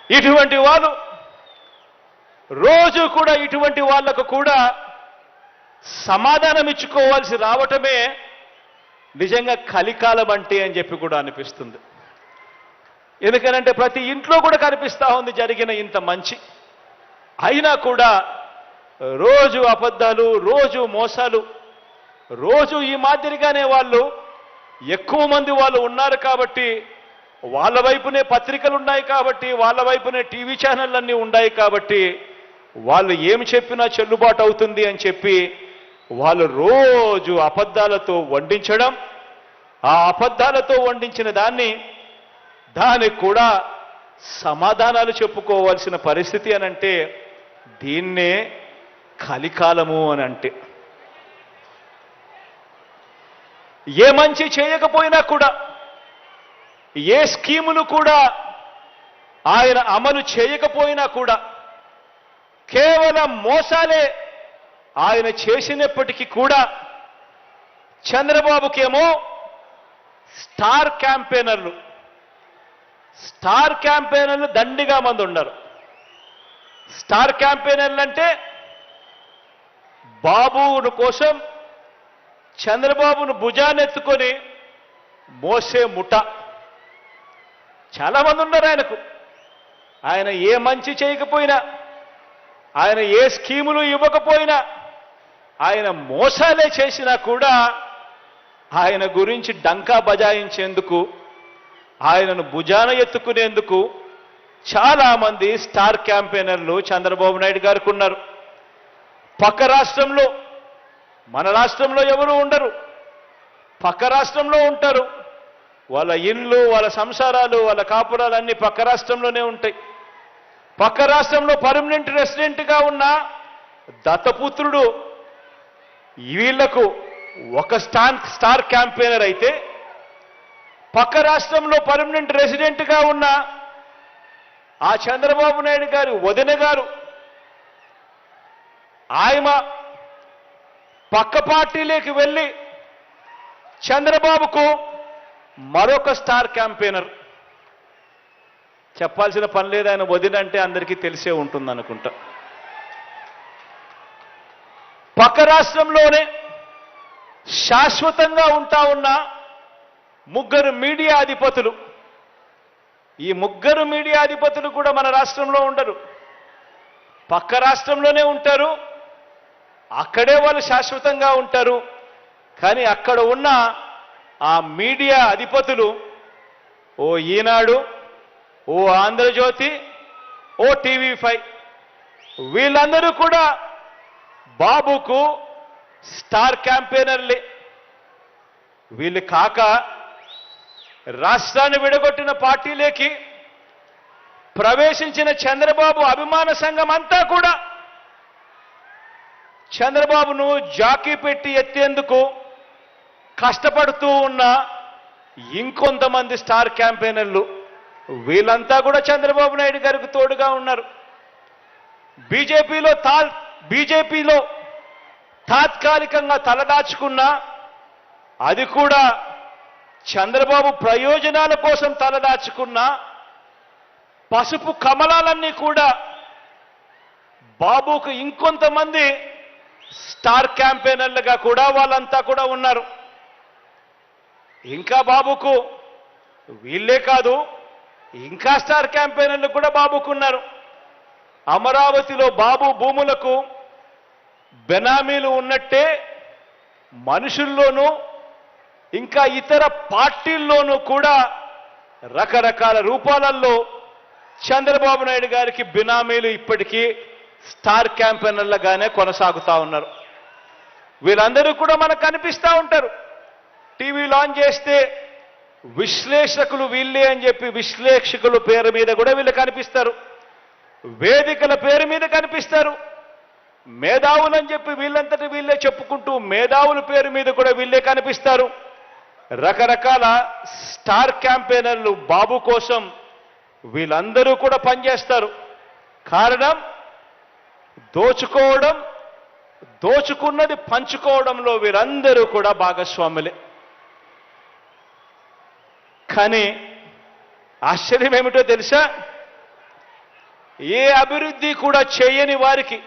ఇటువంటి వాళ్ళు రోజు కూడా ఇటువంటి వాళ్లకు కూడా సమాధానం ఇచ్చుకోవాల్సి రావటమే నిజంగా కలికాలం అంటే అని చెప్పి కూడా అనిపిస్తుంది. ఎందుకనంటే ప్రతి ఇంట్లో కూడా కనిపిస్తా ఉంది జరిగిన ఇంత మంచి, అయినా కూడా రోజు అబద్ధాలు, రోజు మోసాలు, రోజు ఈ మాదిరిగానే వాళ్ళు ఎక్కువ మంది వాళ్ళు ఉన్నారు కాబట్టి, వాళ్ళ వైపునే పత్రికలు ఉన్నాయి కాబట్టి, వాళ్ళ వైపునే టీవీ ఛానళ్ళన్నీ ఉన్నాయి కాబట్టి, వాళ్ళు ఏమి చెప్పినా చెల్లుబాటు అవుతుంది అని చెప్పి వాళ్ళు రోజు అబద్ధాలతో వండించడం, ఆ అబద్ధాలతో వండించిన దానికి కూడా సమాధానాలు చెప్పుకోవాల్సిన పరిస్థితి అనంటే దీన్నే కలికాలము అని అంటే. ఏ మంచి చేయకపోయినా కూడా, ఏ స్కీములు కూడా ఆయన అమలు చేయకపోయినా కూడా, కేవలం మోసాలే ఆయన చేసినప్పటికీ కూడా చంద్రబాబుకేమో స్టార్ క్యాంపెయినర్లు దండిగా మంది ఉన్నారు. స్టార్ క్యాంపెయినర్లు అంటే బాబును కోసం చంద్రబాబును భుజానెత్తుకొని మోసే ముఠ చాలా మంది ఉన్నారు ఆయనకు. ఆయన ఏ మంచి చేయకపోయినా, ఆయన ఏ స్కీములు ఇవ్వకపోయినా, ఆయన మోసాలే చేసినా కూడా ఆయన గురించి డంకా బజాయించేందుకు, ఆయనను భుజాన ఎత్తుకునేందుకు చాలా మంది స్టార్ క్యాంపెయినర్లు చంద్రబాబు నాయుడు గారికి ఉన్నారు. పక్క రాష్ట్రంలో, మన రాష్ట్రంలో ఎవరు ఉండరు, పక్క రాష్ట్రంలో ఉంటారు. వాళ్ళ ఇళ్ళు, వాళ్ళ సంసారాలు, వాళ్ళ కాపురాలు అన్ని పక్క రాష్ట్రంలోనే ఉంటాయి. పక్క రాష్ట్రంలో పర్మనెంట్ రెసిడెంట్గా ఉన్న దత్తపుత్రుడు వీళ్లకు ఒక స్టార్ క్యాంపెయినర్ అయితే, పక్క రాష్ట్రంలో పర్మనెంట్ రెసిడెంట్గా ఉన్న ఆ చంద్రబాబు నాయుడు గారి వదిన గారు, ఆయన పక్క పార్టీలోకి వెళ్ళి చంద్రబాబుకు మరొక స్టార్ క్యాంపెయినర్. చెప్పాల్సిన పని లేదు, ఆయన వదిన అంటే అందరికీ తెలిసే ఉంటుంది అనుకుంటా. పక్క రాష్ట్రంలోనే శాశ్వతంగా ఉంటా ఉన్న ముగ్గురు మీడియా అధిపతులు, ఈ ముగ్గురు మీడియా అధిపతులు కూడా మన రాష్ట్రంలో ఉండరు. పక్క రాష్ట్రంలోనే ఉంటారు, అక్కడే వాళ్ళు శాశ్వతంగా ఉంటారు. కానీ అక్కడ ఉన్న ఆ మీడియా అధిపతులు, ఓ ఈనాడు, ఓ ఆంధ్రజ్యోతి, ఓ టీవీ5, వీళ్ళందరూ కూడా బాబుకు స్టార్ క్యాంపెయినర్లే. వీళ్ళు కాక రాష్ట్రాన్ని విడగొట్టిన పార్టీలోకి ప్రవేశించిన చంద్రబాబు అభిమాన సంఘం అంతా కూడా చంద్రబాబును జాకీ పెట్టి ఎత్తేందుకు కష్టపడుతూ ఉన్న ఇంకొంతమంది స్టార్ క్యాంపెయినర్లు, వీళ్ళంతా కూడా చంద్రబాబు నాయుడు గారికి తోడుగా ఉన్నారు. బీజేపీలో తాత్కాలికంగా తలదాచుకున్న, అది కూడా చంద్రబాబు ప్రయోజనాల కోసం తలదాచుకున్న పసుపు కమలాలన్నీ కూడా బాబుకు ఇంకొంతమంది స్టార్ క్యాంపెయినర్లుగా కూడా వాళ్ళంతా కూడా ఉన్నారు. ఇంకా బాబుకు వీళ్ళే కాదు, ఇంకా స్టార్ క్యాంపెయినర్లు కూడా బాబుకున్నారు. అమరావతిలో బాబు భూములకు బెనామీలు ఉన్నట్టే మనుషుల్లోనూ ఇంకా ఇతర పార్టీల్లోనూ కూడా రకరకాల రూపాలలో చంద్రబాబు నాయుడు గారికి బినామీలు ఇప్పటికీ స్టార్ క్యాంపెయినర్లుగానే కొనసాగుతూ ఉన్నారు. వీళ్ళందరూ కూడా మనకు కనిపిస్తూ ఉంటారు. టీవీ లాంచ్ చేస్తే విశ్లేషకులు వీళ్ళే అని చెప్పి విశ్లేషకుల పేరు మీద కూడా వీళ్ళు కనిపిస్తారు, వేదికల పేరు మీద కనిపిస్తారు. మేధావులని చెప్పి వీళ్ళంతటి వీళ్ళే చెప్పుకుంటూ మేధావుల పేరు మీద కూడా వీళ్ళే కనిపిస్తారు. రకరకాల స్టార్ క్యాంపెయినర్లు బాబు కోసం వీళ్ళందరూ కూడా పనిచేస్తారు. కారణం దోచుకోవడం, దోచుకున్నది పంచుకోవడంలో వీరందరూ కూడా భాగస్వాములే. కానీ ఆశ్చర్యం ఏమిటో తెలుసా? ఏ అభివృద్ధి కూడా చేయని వారికి,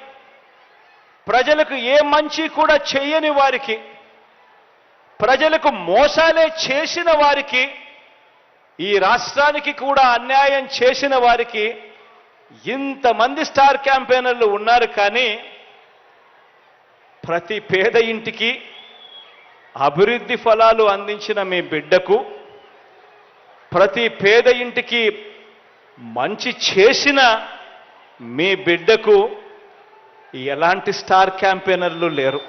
ప్రజలకు ఏ మంచి కూడా చేయని వారికి, ప్రజలకు మోసాలే చేసిన వారికి, ఈ రాష్ట్రానికి కూడా అన్యాయం చేసిన వారికి ఇంతమంది స్టార్ క్యాంపెయినర్లు ఉన్నారు. కానీ ప్రతి పేద ఇంటికి అభివృద్ధి ఫలాలు అందించిన మీ బిడ్డకు, ప్రతి పేద ఇంటికి మంచి చేసిన మీ బిడ్డకు ఎలాంటి స్టార్ క్యాంపెయినర్లు లేరు.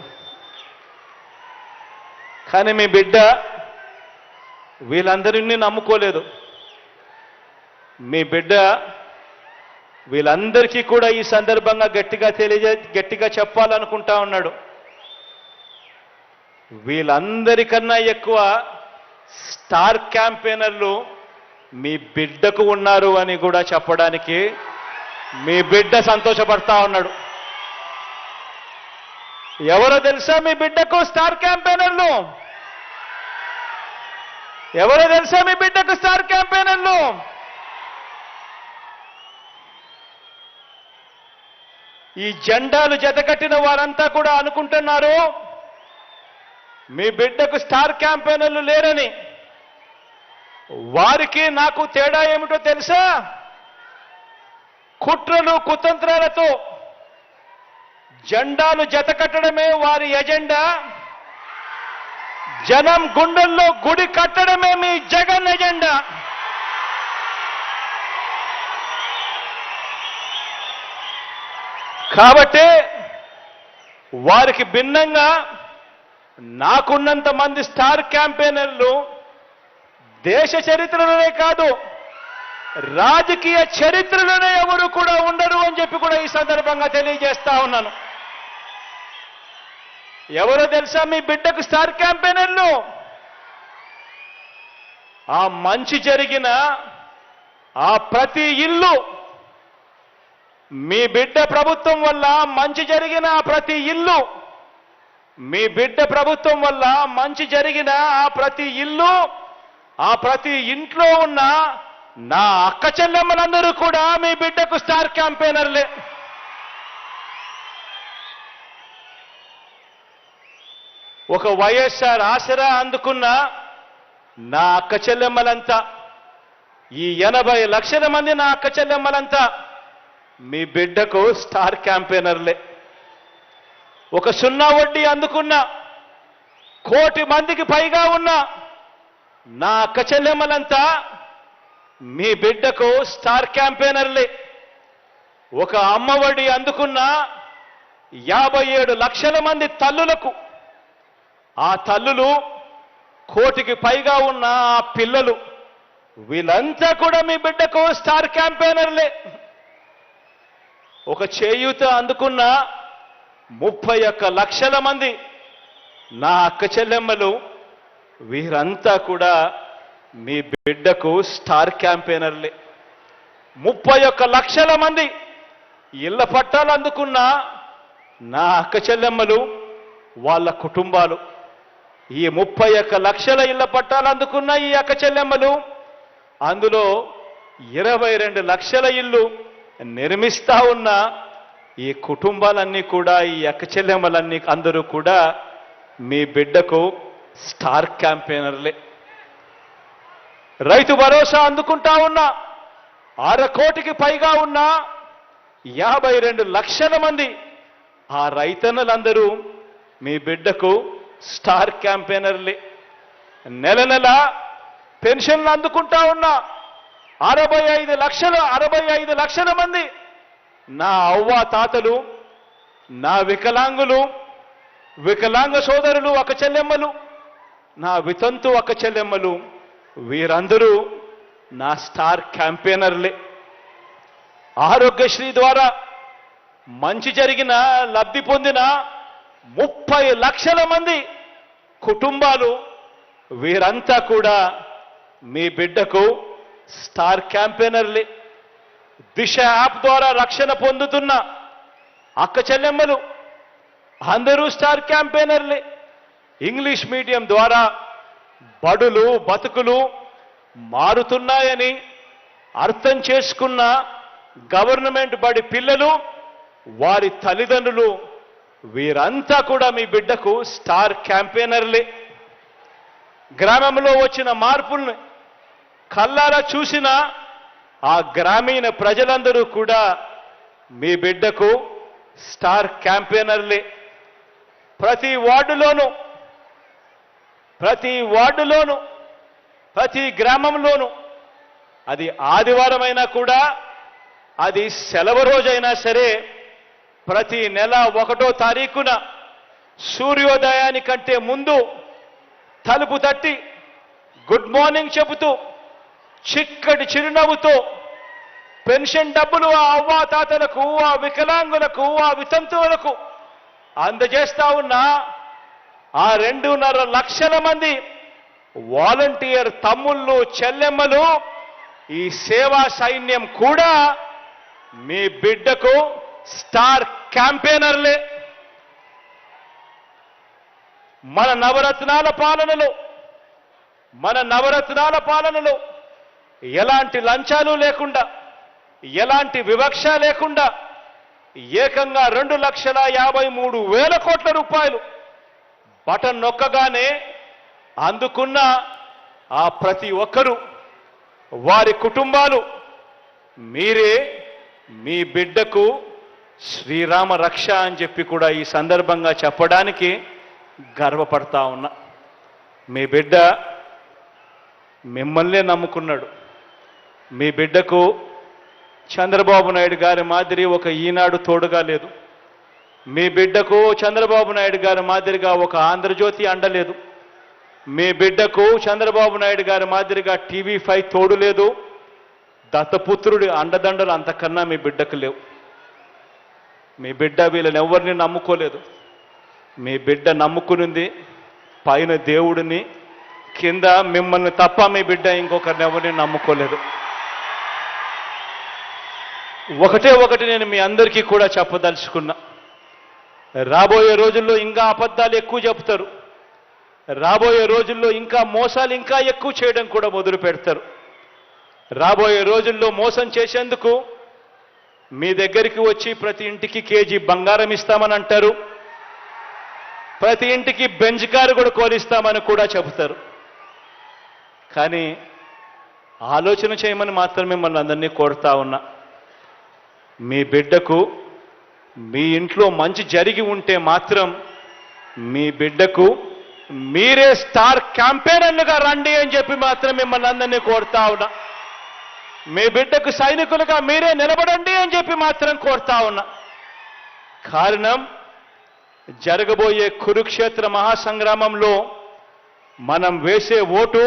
కానీ మీ బిడ్డ వీళ్ళందరినీ నమ్ముకోలేదు. మీ బిడ్డ వీళ్ళందరికీ కూడా ఈ సందర్భంగా గట్టిగా చెప్పాలనుకుంటా ఉన్నాడు. వీళ్ళందరికన్నా ఎక్కువ స్టార్ క్యాంపెయినర్లు మీ బిడ్డకు ఉన్నారు అని కూడా చెప్పడానికి మీ బిడ్డ సంతోషపడతా ఉన్నాడు. ఎవరో తెలుసా మీ బిడ్డకు స్టార్ క్యాంపెయినర్లు? ఎవరో తెలుసా మీ బిడ్డకు స్టార్ క్యాంపెయినర్లు? ఈ జెండాలు జతకట్టిన వారంతా కూడా అనుకుంటున్నారు మీ బిడ్డకు స్టార్ క్యాంపెయినర్లు లేరని. వారికి నాకు తేడా ఏమిటో తెలుసా? కుట్రలు కుతంత్రాలతో జెండాలు జతకట్టడమే వారి ఎజెండా, జనం గుండెల్లో గుడి కట్టడమే మీ జగన్ ఎజెండా. కాబట్టి వారికి భిన్నంగా నాకున్నంత మంది స్టార్ క్యాంపెయినర్లు దేశ చరిత్రలోనే కాదు రాజకీయ చరిత్రలోనే ఎవరు కూడా ఉండరు అని చెప్పి కూడా ఈ సందర్భంగా తెలియజేస్తా ఉన్నాను. ఎవరో తెలుసా మీ బిడ్డకు స్టార్ క్యాంపెయినర్లు? ఆ మంచి జరిగిన ఆ ప్రతి ఇల్లు, మీ బిడ్డ ప్రభుత్వం వల్ల మంచి జరిగిన ఆ ప్రతి ఇల్లు, మీ బిడ్డ ప్రభుత్వం వల్ల మంచి జరిగిన ఆ ప్రతి ఇల్లు, ఆ ప్రతి ఇంట్లో ఉన్న నా అక్క చెల్లెమ్మలందరూ కూడా మీ బిడ్డకు స్టార్ క్యాంపెయినర్లే. ఒక వైఎస్ఆర్ ఆసరా అందుకున్న నా అక్క చెల్లెమ్మలంతా, ఈ 80 లక్షల మంది నా అక్క చెల్లెమ్మలంతా మీ బిడ్డకు స్టార్ క్యాంపెయినర్లే. ఒక సున్నా వడ్డీ అందుకున్న 1 కోటి మందికి పైగా ఉన్న నా అక్క చెల్లెమ్మలంతా మీ బిడ్డకు స్టార్ క్యాంపెయినర్లే. ఒక అమ్మ వడ్డీ అందుకున్న 57 లక్షల మంది తల్లులకు, ఆ తల్లులు 1 కోటికి పైగా ఉన్న ఆ పిల్లలు, వీళ్ళంతా కూడా మీ బిడ్డకు స్టార్ క్యాంపెయినర్లే. ఒక చేయూత అందుకున్న 31 లక్షల మంది నా అక్క చెల్లెమ్మలు, వీరంతా కూడా మీ బిడ్డకు స్టార్ క్యాంపెయినర్లే. 31 లక్షల మంది ఇళ్ల పట్టాలు అందుకున్న నా అక్క చెల్లెమ్మలు, వాళ్ళ కుటుంబాలు, ఈ 31 లక్షల ఇళ్ల పట్టాలు అందుకున్న ఈ అక్క చెల్లెమ్మలు, అందులో 22 లక్షల ఇల్లు నిర్మిస్తా ఉన్న ఈ కుటుంబాలన్నీ కూడా, ఈ అక్క చెల్లెమ్మలన్నీ అందరూ కూడా మీ బిడ్డకు స్టార్ క్యాంపెయినర్లే. రైతు భరోసా అందుకుంటా ఉన్న 1/2 కోటికి పైగా ఉన్న 52 లక్షల మంది ఆ రైతన్నలందరూ మీ బిడ్డకు స్టార్ క్యాంపెయినర్లే. నెల నెల పెన్షన్లు అందుకుంటా ఉన్న 65 లక్షల మంది నా అవ్వ తాతలు, నా వికలాంగులు, వికలాంగ సోదరులు, అక్క చెల్లెమ్మలు, నా వితంతు అక్క చెల్లెమ్మలు, వీరందరూ నా స్టార్ క్యాంపెయినర్లే. ఆరోగ్యశ్రీ ద్వారా మంచి జరిగిన, లబ్ధి పొందిన 30 లక్షల మంది కుటుంబాలు, వీరంతా కూడా మీ బిడ్డకు స్టార్ క్యాంపెయినర్లే. దిశ యాప్ ద్వారా రక్షణ పొందుతున్న అక్క చెల్లెమ్మలు అందరూ స్టార్ క్యాంపెయినర్లే. ఇంగ్లీష్ మీడియం ద్వారా బడులు బతుకులు మారుతున్నాయని అర్థం చేసుకున్న గవర్నమెంట్ బడి పిల్లలు, వారి తల్లిదండ్రులు, వీరంతా కూడా మీ బిడ్డకు స్టార్ క్యాంపెయినర్లే. గ్రామంలో వచ్చిన మార్పుల్ని కళ్ళారా చూసిన ఆ గ్రామీణ ప్రజలందరూ కూడా మీ బిడ్డకు స్టార్ క్యాంపెయినర్లే. ప్రతి వార్డులోనూ, ప్రతి గ్రామంలోనూ, అది ఆదివారం అయినా కూడా, అది సెలవు రోజైనా సరే, ప్రతి నెల 1వ తారీఖున సూర్యోదయానికంటే ముందు తలుపు తట్టి గుడ్ మార్నింగ్ చెబుతూ, చిక్కటి చిరునవ్వుతో పెన్షన్ డబ్బులు ఆ అవ్వాతాతలకు, ఆ వికలాంగులకు, ఆ వితంతువులకు అందజేస్తా ఉన్న ఆ 2.5 లక్షల మంది వాలంటీర్ తమ్ముళ్ళు, చెల్లెమ్మలు, ఈ సేవా సైన్యం కూడా మీ బిడ్డకు స్టార్ క్యాంపెయినర్లే. మన నవరత్నాల పాలనలో ఎలాంటి లంచాలు లేకుండా, ఎలాంటి వివక్ష లేకుండా ఏకంగా 2,53,000 కోట్ల రూపాయలు బటన్ నొక్కగానే అందుకున్న ఆ ప్రతి ఒక్కరూ, వారి కుటుంబాలు, మీరే మీ బిడ్డకు శ్రీరామ రక్ష అని చెప్పి కూడా ఈ సందర్భంగా చెప్పడానికి గర్వపడతా ఉన్నా. మీ బిడ్డ మిమ్మల్నే నమ్ముకున్నాడు. మీ బిడ్డకు చంద్రబాబు నాయుడు గారి మాదిరి ఒక ఈనాడు తోడుగా లేదు. మీ బిడ్డకు చంద్రబాబు నాయుడు గారి మాదిరిగా ఒక ఆంధ్రజ్యోతి అండలేదు. మీ బిడ్డకు చంద్రబాబు నాయుడు గారి మాదిరిగా TV5 తోడు లేదు. దత్తపుత్రుడి అండదండలు అంతకన్నా మీ బిడ్డకు లేవు. మీ బిడ్డ వీళ్ళని ఎవరిని నమ్ముకోలేదు. మీ బిడ్డ నమ్ముకునింది పైన దేవుడిని, కింద మిమ్మల్ని తప్ప మీ బిడ్డ ఇంకొకరిని ఎవరిని నమ్ముకోలేదు. ఒకటి నేను మీ అందరికీ కూడా చెప్పదలుచుకున్నా. రాబోయే రోజుల్లో ఇంకా అబద్ధాలు ఎక్కువ చెప్తారు. రాబోయే రోజుల్లో ఇంకా మోసాలు ఇంకా ఎక్కువ చేయడం కూడా మొదలు పెడతారు. రాబోయే రోజుల్లో మోసం చేసేందుకు మీ దగ్గరికి వచ్చి ప్రతి ఇంటికి కేజీ బంగారం ఇస్తామని అంటారు. ప్రతి ఇంటికి బెంజ్ కారు కూడా కోరిస్తామని కూడా చెబుతారు. కానీ ఆలోచన చేయమని మాత్రం మిమ్మల్ని అందరినీ కోరుతా ఉన్నా. మీ బిడ్డకు మీ ఇంట్లో మంచి జరిగి ఉంటే మాత్రం మీ బిడ్డకు మీరే స్టార్ క్యాంపెయినర్లుగా రండి అని చెప్పి మాత్రం మిమ్మల్ని అందరినీ కోరుతా ఉన్నా. మీ బిడ్డకు సైనికులుగా మీరే నిలబడండి అని చెప్పి మాత్రం కోరుతా ఉన్నా. కారణం, జరగబోయే కురుక్షేత్ర మహాసంగ్రామంలో మనం వేసే ఓటు,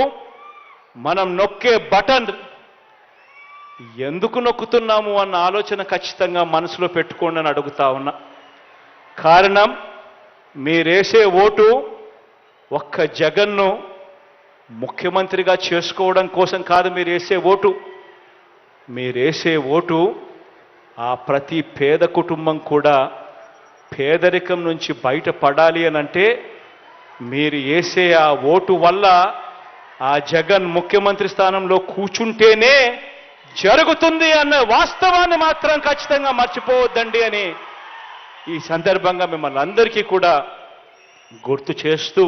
మనం నొక్కే బటన్ ఎందుకు నొక్కుతున్నాము అన్న ఆలోచన ఖచ్చితంగా మనసులో పెట్టుకోండి అని అడుగుతా ఉన్నా. కారణం, మీరేసే ఓటు ఒక్క జగన్ను ముఖ్యమంత్రిగా చేసుకోవడం కోసం కాదు. మీరేసే ఓటు ఆ ప్రతి పేద కుటుంబం కూడా పేదరికం నుంచి బయటపడాలి అనంటే మీరు వేసే ఆ ఓటు వల్ల ఆ జగన్ ముఖ్యమంత్రి స్థానంలో కూర్చుంటేనే జరుగుతుంది అన్న వాస్తవాన్ని మాత్రం ఖచ్చితంగా మర్చిపోవద్దండి అని ఈ సందర్భంగా మిమ్మల్ని అందరికీ కూడా గుర్తు చేస్తూ,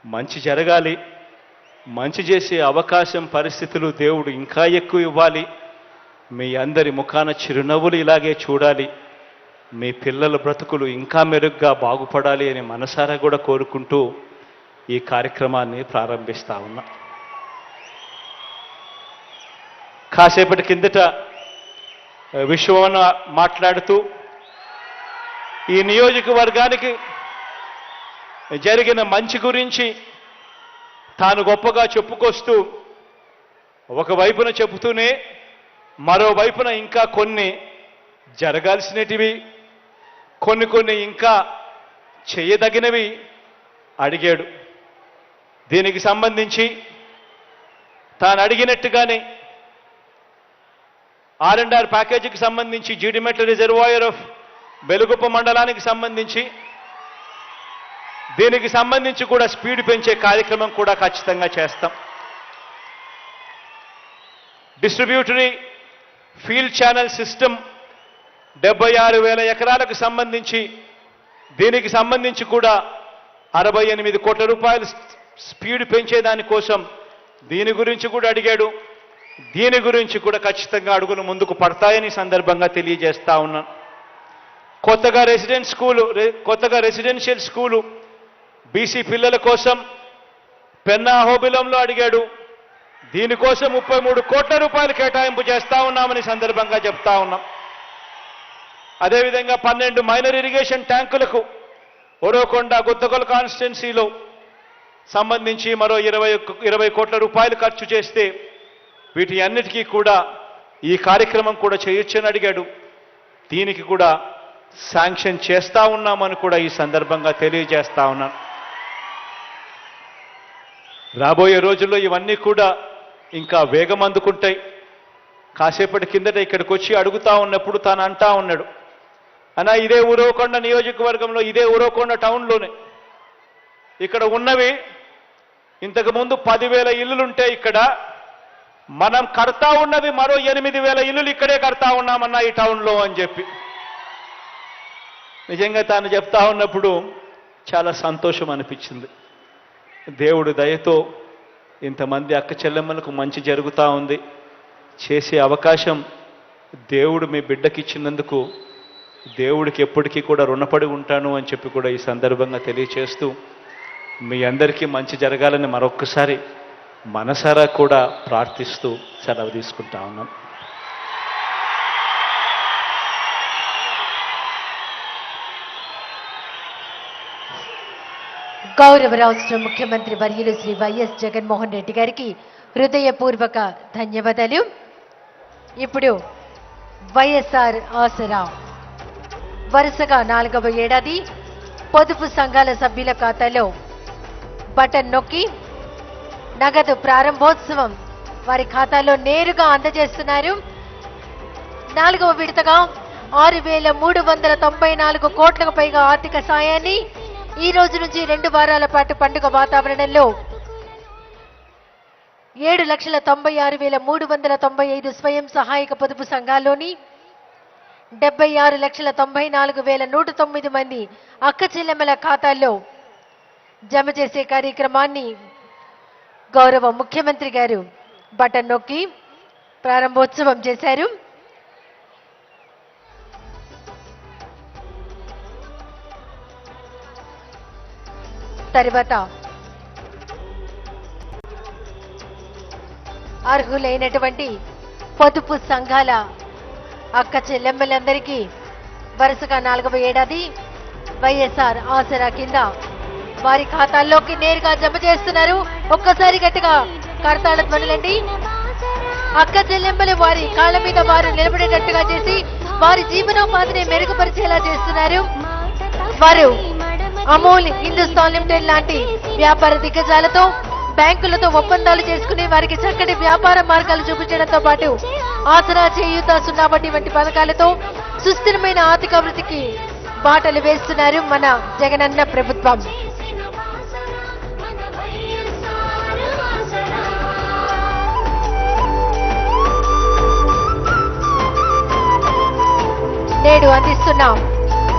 మంచి జరగాలి, మంచి చేసే అవకాశం, పరిస్థితులు దేవుడు ఇంకా ఎక్కువ ఇవ్వాలి, మీ అందరి ముఖాన చిరునవ్వులు ఇలాగే చూడాలి, మీ పిల్లల బ్రతుకులు ఇంకా మెరుగ్గా బాగుపడాలి అని మనసారా కూడా కోరుకుంటూ ఈ కార్యక్రమాన్ని ప్రారంభిస్తా ఉన్నా. కాసేపటి కిందట విశ్వవన మాట్లాడుతూ ఈ నియోజకవర్గానికి జరిగిన మంచి గురించి తాను గొప్పగా చెప్పుకొస్తూ ఒకవైపున చెబుతూనే మరోవైపున ఇంకా కొన్ని జరగాల్సినటివి, కొన్ని ఇంకా చేయదగినవి అడిగాడు. దీనికి సంబంధించి తాను అడిగినట్టుగానే R&R ప్యాకేజీకి సంబంధించి జీడిమెట్ల రిజర్వాయర్ ఆఫ్ వెలుగుప్ప మండలానికి సంబంధించి దీనికి సంబంధించి కూడా స్పీడ్ పెంచే కార్యక్రమం కూడా ఖచ్చితంగా చేస్తాం. డిస్ట్రిబ్యూటరీ ఫీల్డ్ ఛానల్ సిస్టమ్ 76,000 ఎకరాలకు సంబంధించి దీనికి సంబంధించి కూడా 68 కోట్ల రూపాయలు స్పీడ్ పెంచేదానికోసం దీని గురించి కూడా అడిగాడు. దీని గురించి కూడా ఖచ్చితంగా అడుగులు ముందుకు పడతాయని సందర్భంగా తెలియజేస్తా ఉన్నాను. కొత్తగా రెసిడెన్షియల్ స్కూలు బీసీ పిల్లల కోసం పెన్నా హోబిలంలో అడిగాడు. దీనికోసం 33 కోట్ల రూపాయలు కేటాయింపు చేస్తా ఉన్నామని సందర్భంగా చెప్తా ఉన్నాం. అదేవిధంగా 12 మైనర్ ఇరిగేషన్ ట్యాంకులకు ఒరవకొండ గుత్తకొల కాన్స్టిట్యున్సీలో సంబంధించి మరో 20 కోట్ల రూపాయలు ఖర్చు చేస్తే వీటి అన్నిటికీ కూడా ఈ కార్యక్రమం కూడా చేయొచ్చని అడిగాడు. దీనికి కూడా శాంక్షన్ చేస్తా ఉన్నామని కూడా ఈ సందర్భంగా తెలియజేస్తా ఉన్నాను. రాబోయే రోజుల్లో ఇవన్నీ కూడా ఇంకా వేగం అందుకుంటాయి. కాసేపటి కిందట ఇక్కడికి వచ్చి అడుగుతా ఉన్నప్పుడు తాను అంటా ఉన్నాడు, అన్నా ఇదే ఉరవకొండ నియోజకవర్గంలో, ఇదే ఉరవకొండ టౌన్లోనే ఇక్కడ ఉన్నవి ఇంతకుముందు 10,000 ఇల్లులుంటే ఇక్కడ మనం కడతా ఉన్నవి మరో 8,000 ఇల్లులు ఇక్కడే కడతా ఉన్నామన్నా ఈ టౌన్లో అని చెప్పి నిజంగా తాను చెప్తా ఉన్నప్పుడు చాలా సంతోషం అనిపించింది. దేవుడి దయతో ఇంతమంది అక్క చెల్లెమ్మలకు మంచి జరుగుతూ ఉంది. చేసే అవకాశం దేవుడు మీ బిడ్డకి ఇచ్చినందుకు దేవుడికి ఎప్పటికీ కూడా రుణపడి ఉంటాను అని చెప్పి కూడా ఈ సందర్భంగా తెలియచేస్తూ మీ అందరికీ మంచి జరగాలని మరొక్కసారి మనసారా కూడా ప్రార్థిస్తూ సెలవు తీసుకుంటా ఉన్నాం. గౌరవ రాష్ట్ర ముఖ్యమంత్రి వర్యులు శ్రీ వైఎస్ జగన్మోహన్ రెడ్డి గారికి హృదయపూర్వక ధన్యవాదాలు. ఇప్పుడు వైఎస్ఆర్ ఆసరా వరుసగా 4వ ఏడాది పొదుపు సంఘాల సభ్యుల ఖాతాలో బటన్ నొక్కి నగదు ప్రారంభోత్సవం వారి ఖాతాలో నేరుగా అందజేస్తున్నారు. 4వ విడతగా 6,394 కోట్లకు పైగా ఆర్థిక సాయాన్ని ఈ రోజు నుంచి 2 వారాల పాటు పండుగ వాతావరణంలో 7,96,395 స్వయం సహాయక పొదుపు సంఘాల్లోని 76,94,109 మంది అక్క చెల్లెమ్మల ఖాతాల్లో జమ చేసే కార్యక్రమాన్ని గౌరవ ముఖ్యమంత్రి గారు బటన్ నొక్కి ప్రారంభోత్సవం చేశారు. తర్వాత అర్హులైనటువంటి పొదుపు సంఘాల అక్క చెల్లెమ్మలందరికీ వరుసగా 4వ ఏడాది వైఎస్ఆర్ ఆసరా కింద వారి ఖాతాల్లోకి నేరుగా జమ చేస్తున్నారు. ఒక్కసారి గట్టిగా కరతాళ ధ్వనులండి. అక్క చెల్లెమ్మలు వారి కాళ్ళ మీద వారు నిలబడేటట్టుగా చేసి వారి జీవనోపాధిని మెరుగుపరిచేలా చేస్తున్నారు. వారు అమూల్, హిందుస్థాన్ లిమిటెడ్ లాంటి వ్యాపార దిగ్గజాలతో బ్యాంకులతో ఒప్పందాలు చేసుకుని వారికి చక్కటి వ్యాపార మార్గాలు చూపించడంతో పాటు ఆసరా, చేయూత, 0 వడ్డీ వంటి పథకాలతో సుస్థిరమైన ఆర్థిక అభివృద్ధికి బాటలు వేస్తున్నారు మన జగనన్న ప్రభుత్వం. నేడు అందిస్తున్న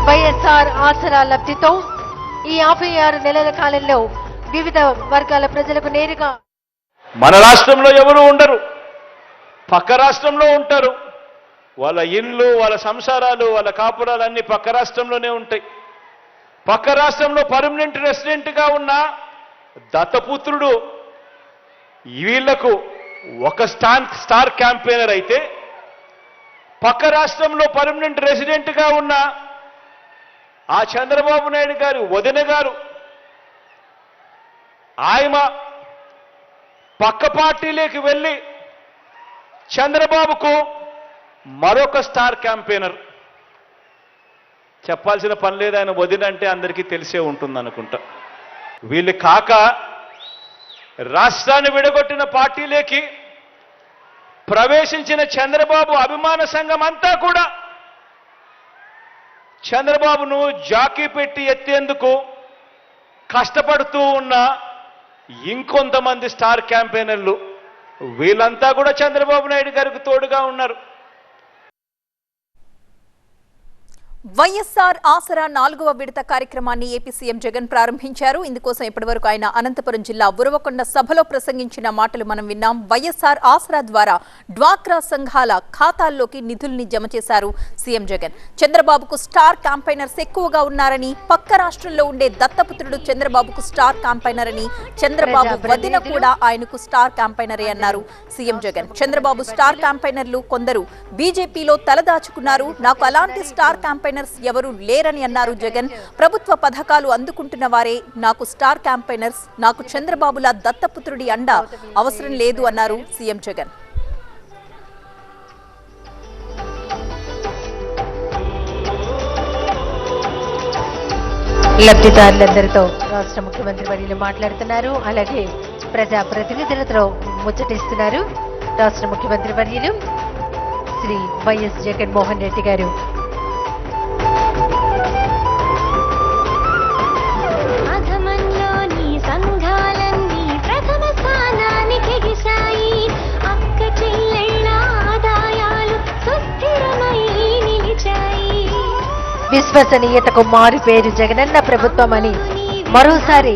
వైఎస్ఆర్ ఆసరా లబ్ధితో ఈ 56 నెలల కాలంలో వివిధ వర్గాల ప్రజలకు నేరుగా మన రాష్ట్రంలో ఎవరు ఉండరు, పక్క రాష్ట్రంలో ఉంటారు. వాళ్ళ ఇండ్లు, వాళ్ళ సంసారాలు, వాళ్ళ కాపురాలు అన్ని పక్క రాష్ట్రంలోనే ఉంటాయి. పక్క రాష్ట్రంలో పర్మనెంట్ రెసిడెంట్గా ఉన్న దత్తపుత్రుడు వీళ్లకు ఒక స్టార్ క్యాంపెయినర్ అయితే, పక్క రాష్ట్రంలో పర్మనెంట్ రెసిడెంట్గా ఉన్న ఆ చంద్రబాబు నాయుడు గారి వదిన గారు, ఆయన పక్క పార్టీలోకి వెళ్ళి చంద్రబాబుకు మరొక స్టార్ క్యాంపెయినర్. చెప్పాల్సిన పని లేదు, ఆయన వదిన అంటే అందరికీ తెలిసే ఉంటుంది అనుకుంటా. వీళ్ళు కాక రాష్ట్రాన్ని విడగొట్టిన పార్టీలోకి ప్రవేశించిన చంద్రబాబు అభిమాన సంఘం అంతా కూడా చంద్రబాబును జాకీ పెట్టి ఎత్తేందుకు కష్టపడుతూ ఉన్న ఇంకొంతమంది స్టార్ క్యాంపెయినర్లు, వీళ్ళంతా కూడా చంద్రబాబు నాయుడు గారికి తోడుగా ఉన్నారు. వైఎస్ఆర్ ఆసరా 4వ విడత కార్యక్రమాన్ని ఏపీ సీఎం జగన్ ప్రారంభించారు. ఇందుకోసం ఇప్పటివరకు ఆయన అనంతపురం జిల్లా ఉరవకొండ సభలో ప్రసంగించిన మాటలు మనం విన్నాం. వైఎస్ఆర్ ఆసరా ద్వారా డ్వాక్రా సంఘాల ఖాతాల్లోకి నిధుల్ని జమ చేశారు సీఎం జగన్. చంద్రబాబుకు స్టార్ క్యాంపెయినర్స్ ఎక్కువగా ఉన్నారని, పక్క రాష్ట్రంలో ఉండే దత్తపుత్రుడు చంద్రబాబుకు స్టార్ క్యాంపెయినర్ అని, చంద్రబాబు వదిన కూడా ఆయనకు స్టార్ క్యాంపెయినరే అన్నారు సీఎం జగన్. చంద్రబాబు స్టార్ క్యాంపెయినర్లు కొందరు బీజేపీలో తలదాచుకున్నారు, నాకు అలాంటి స్టార్ క్యాంపెయినర్స్ ఎవరు లేరని అన్నారు జగన్. ప్రభుత్వ పథకాలు అందుకుంటున్న వారే నాకు స్టార్ క్యాంపెయినర్స్, నాకు చంద్రబాబుల దత్తపుత్రుడి అండ అవసరం లేదు అన్నారు సీఎం జగన్. లబ్ధిదారులందరితో రాష్ట్ర ముఖ్యమంత్రి వర్యులు మాట్లాడుతున్నారు. అలాగే ప్రజా ప్రతినిధులతో ముచ్చటిస్తున్నారు రాష్ట్ర ముఖ్యమంత్రి వర్యులు శ్రీ వైఎస్ జగన్మోహన్ రెడ్డి గారు. విశ్వసనీయతకు మారు పేరు జగనన్న ప్రభుత్వం అని మరోసారి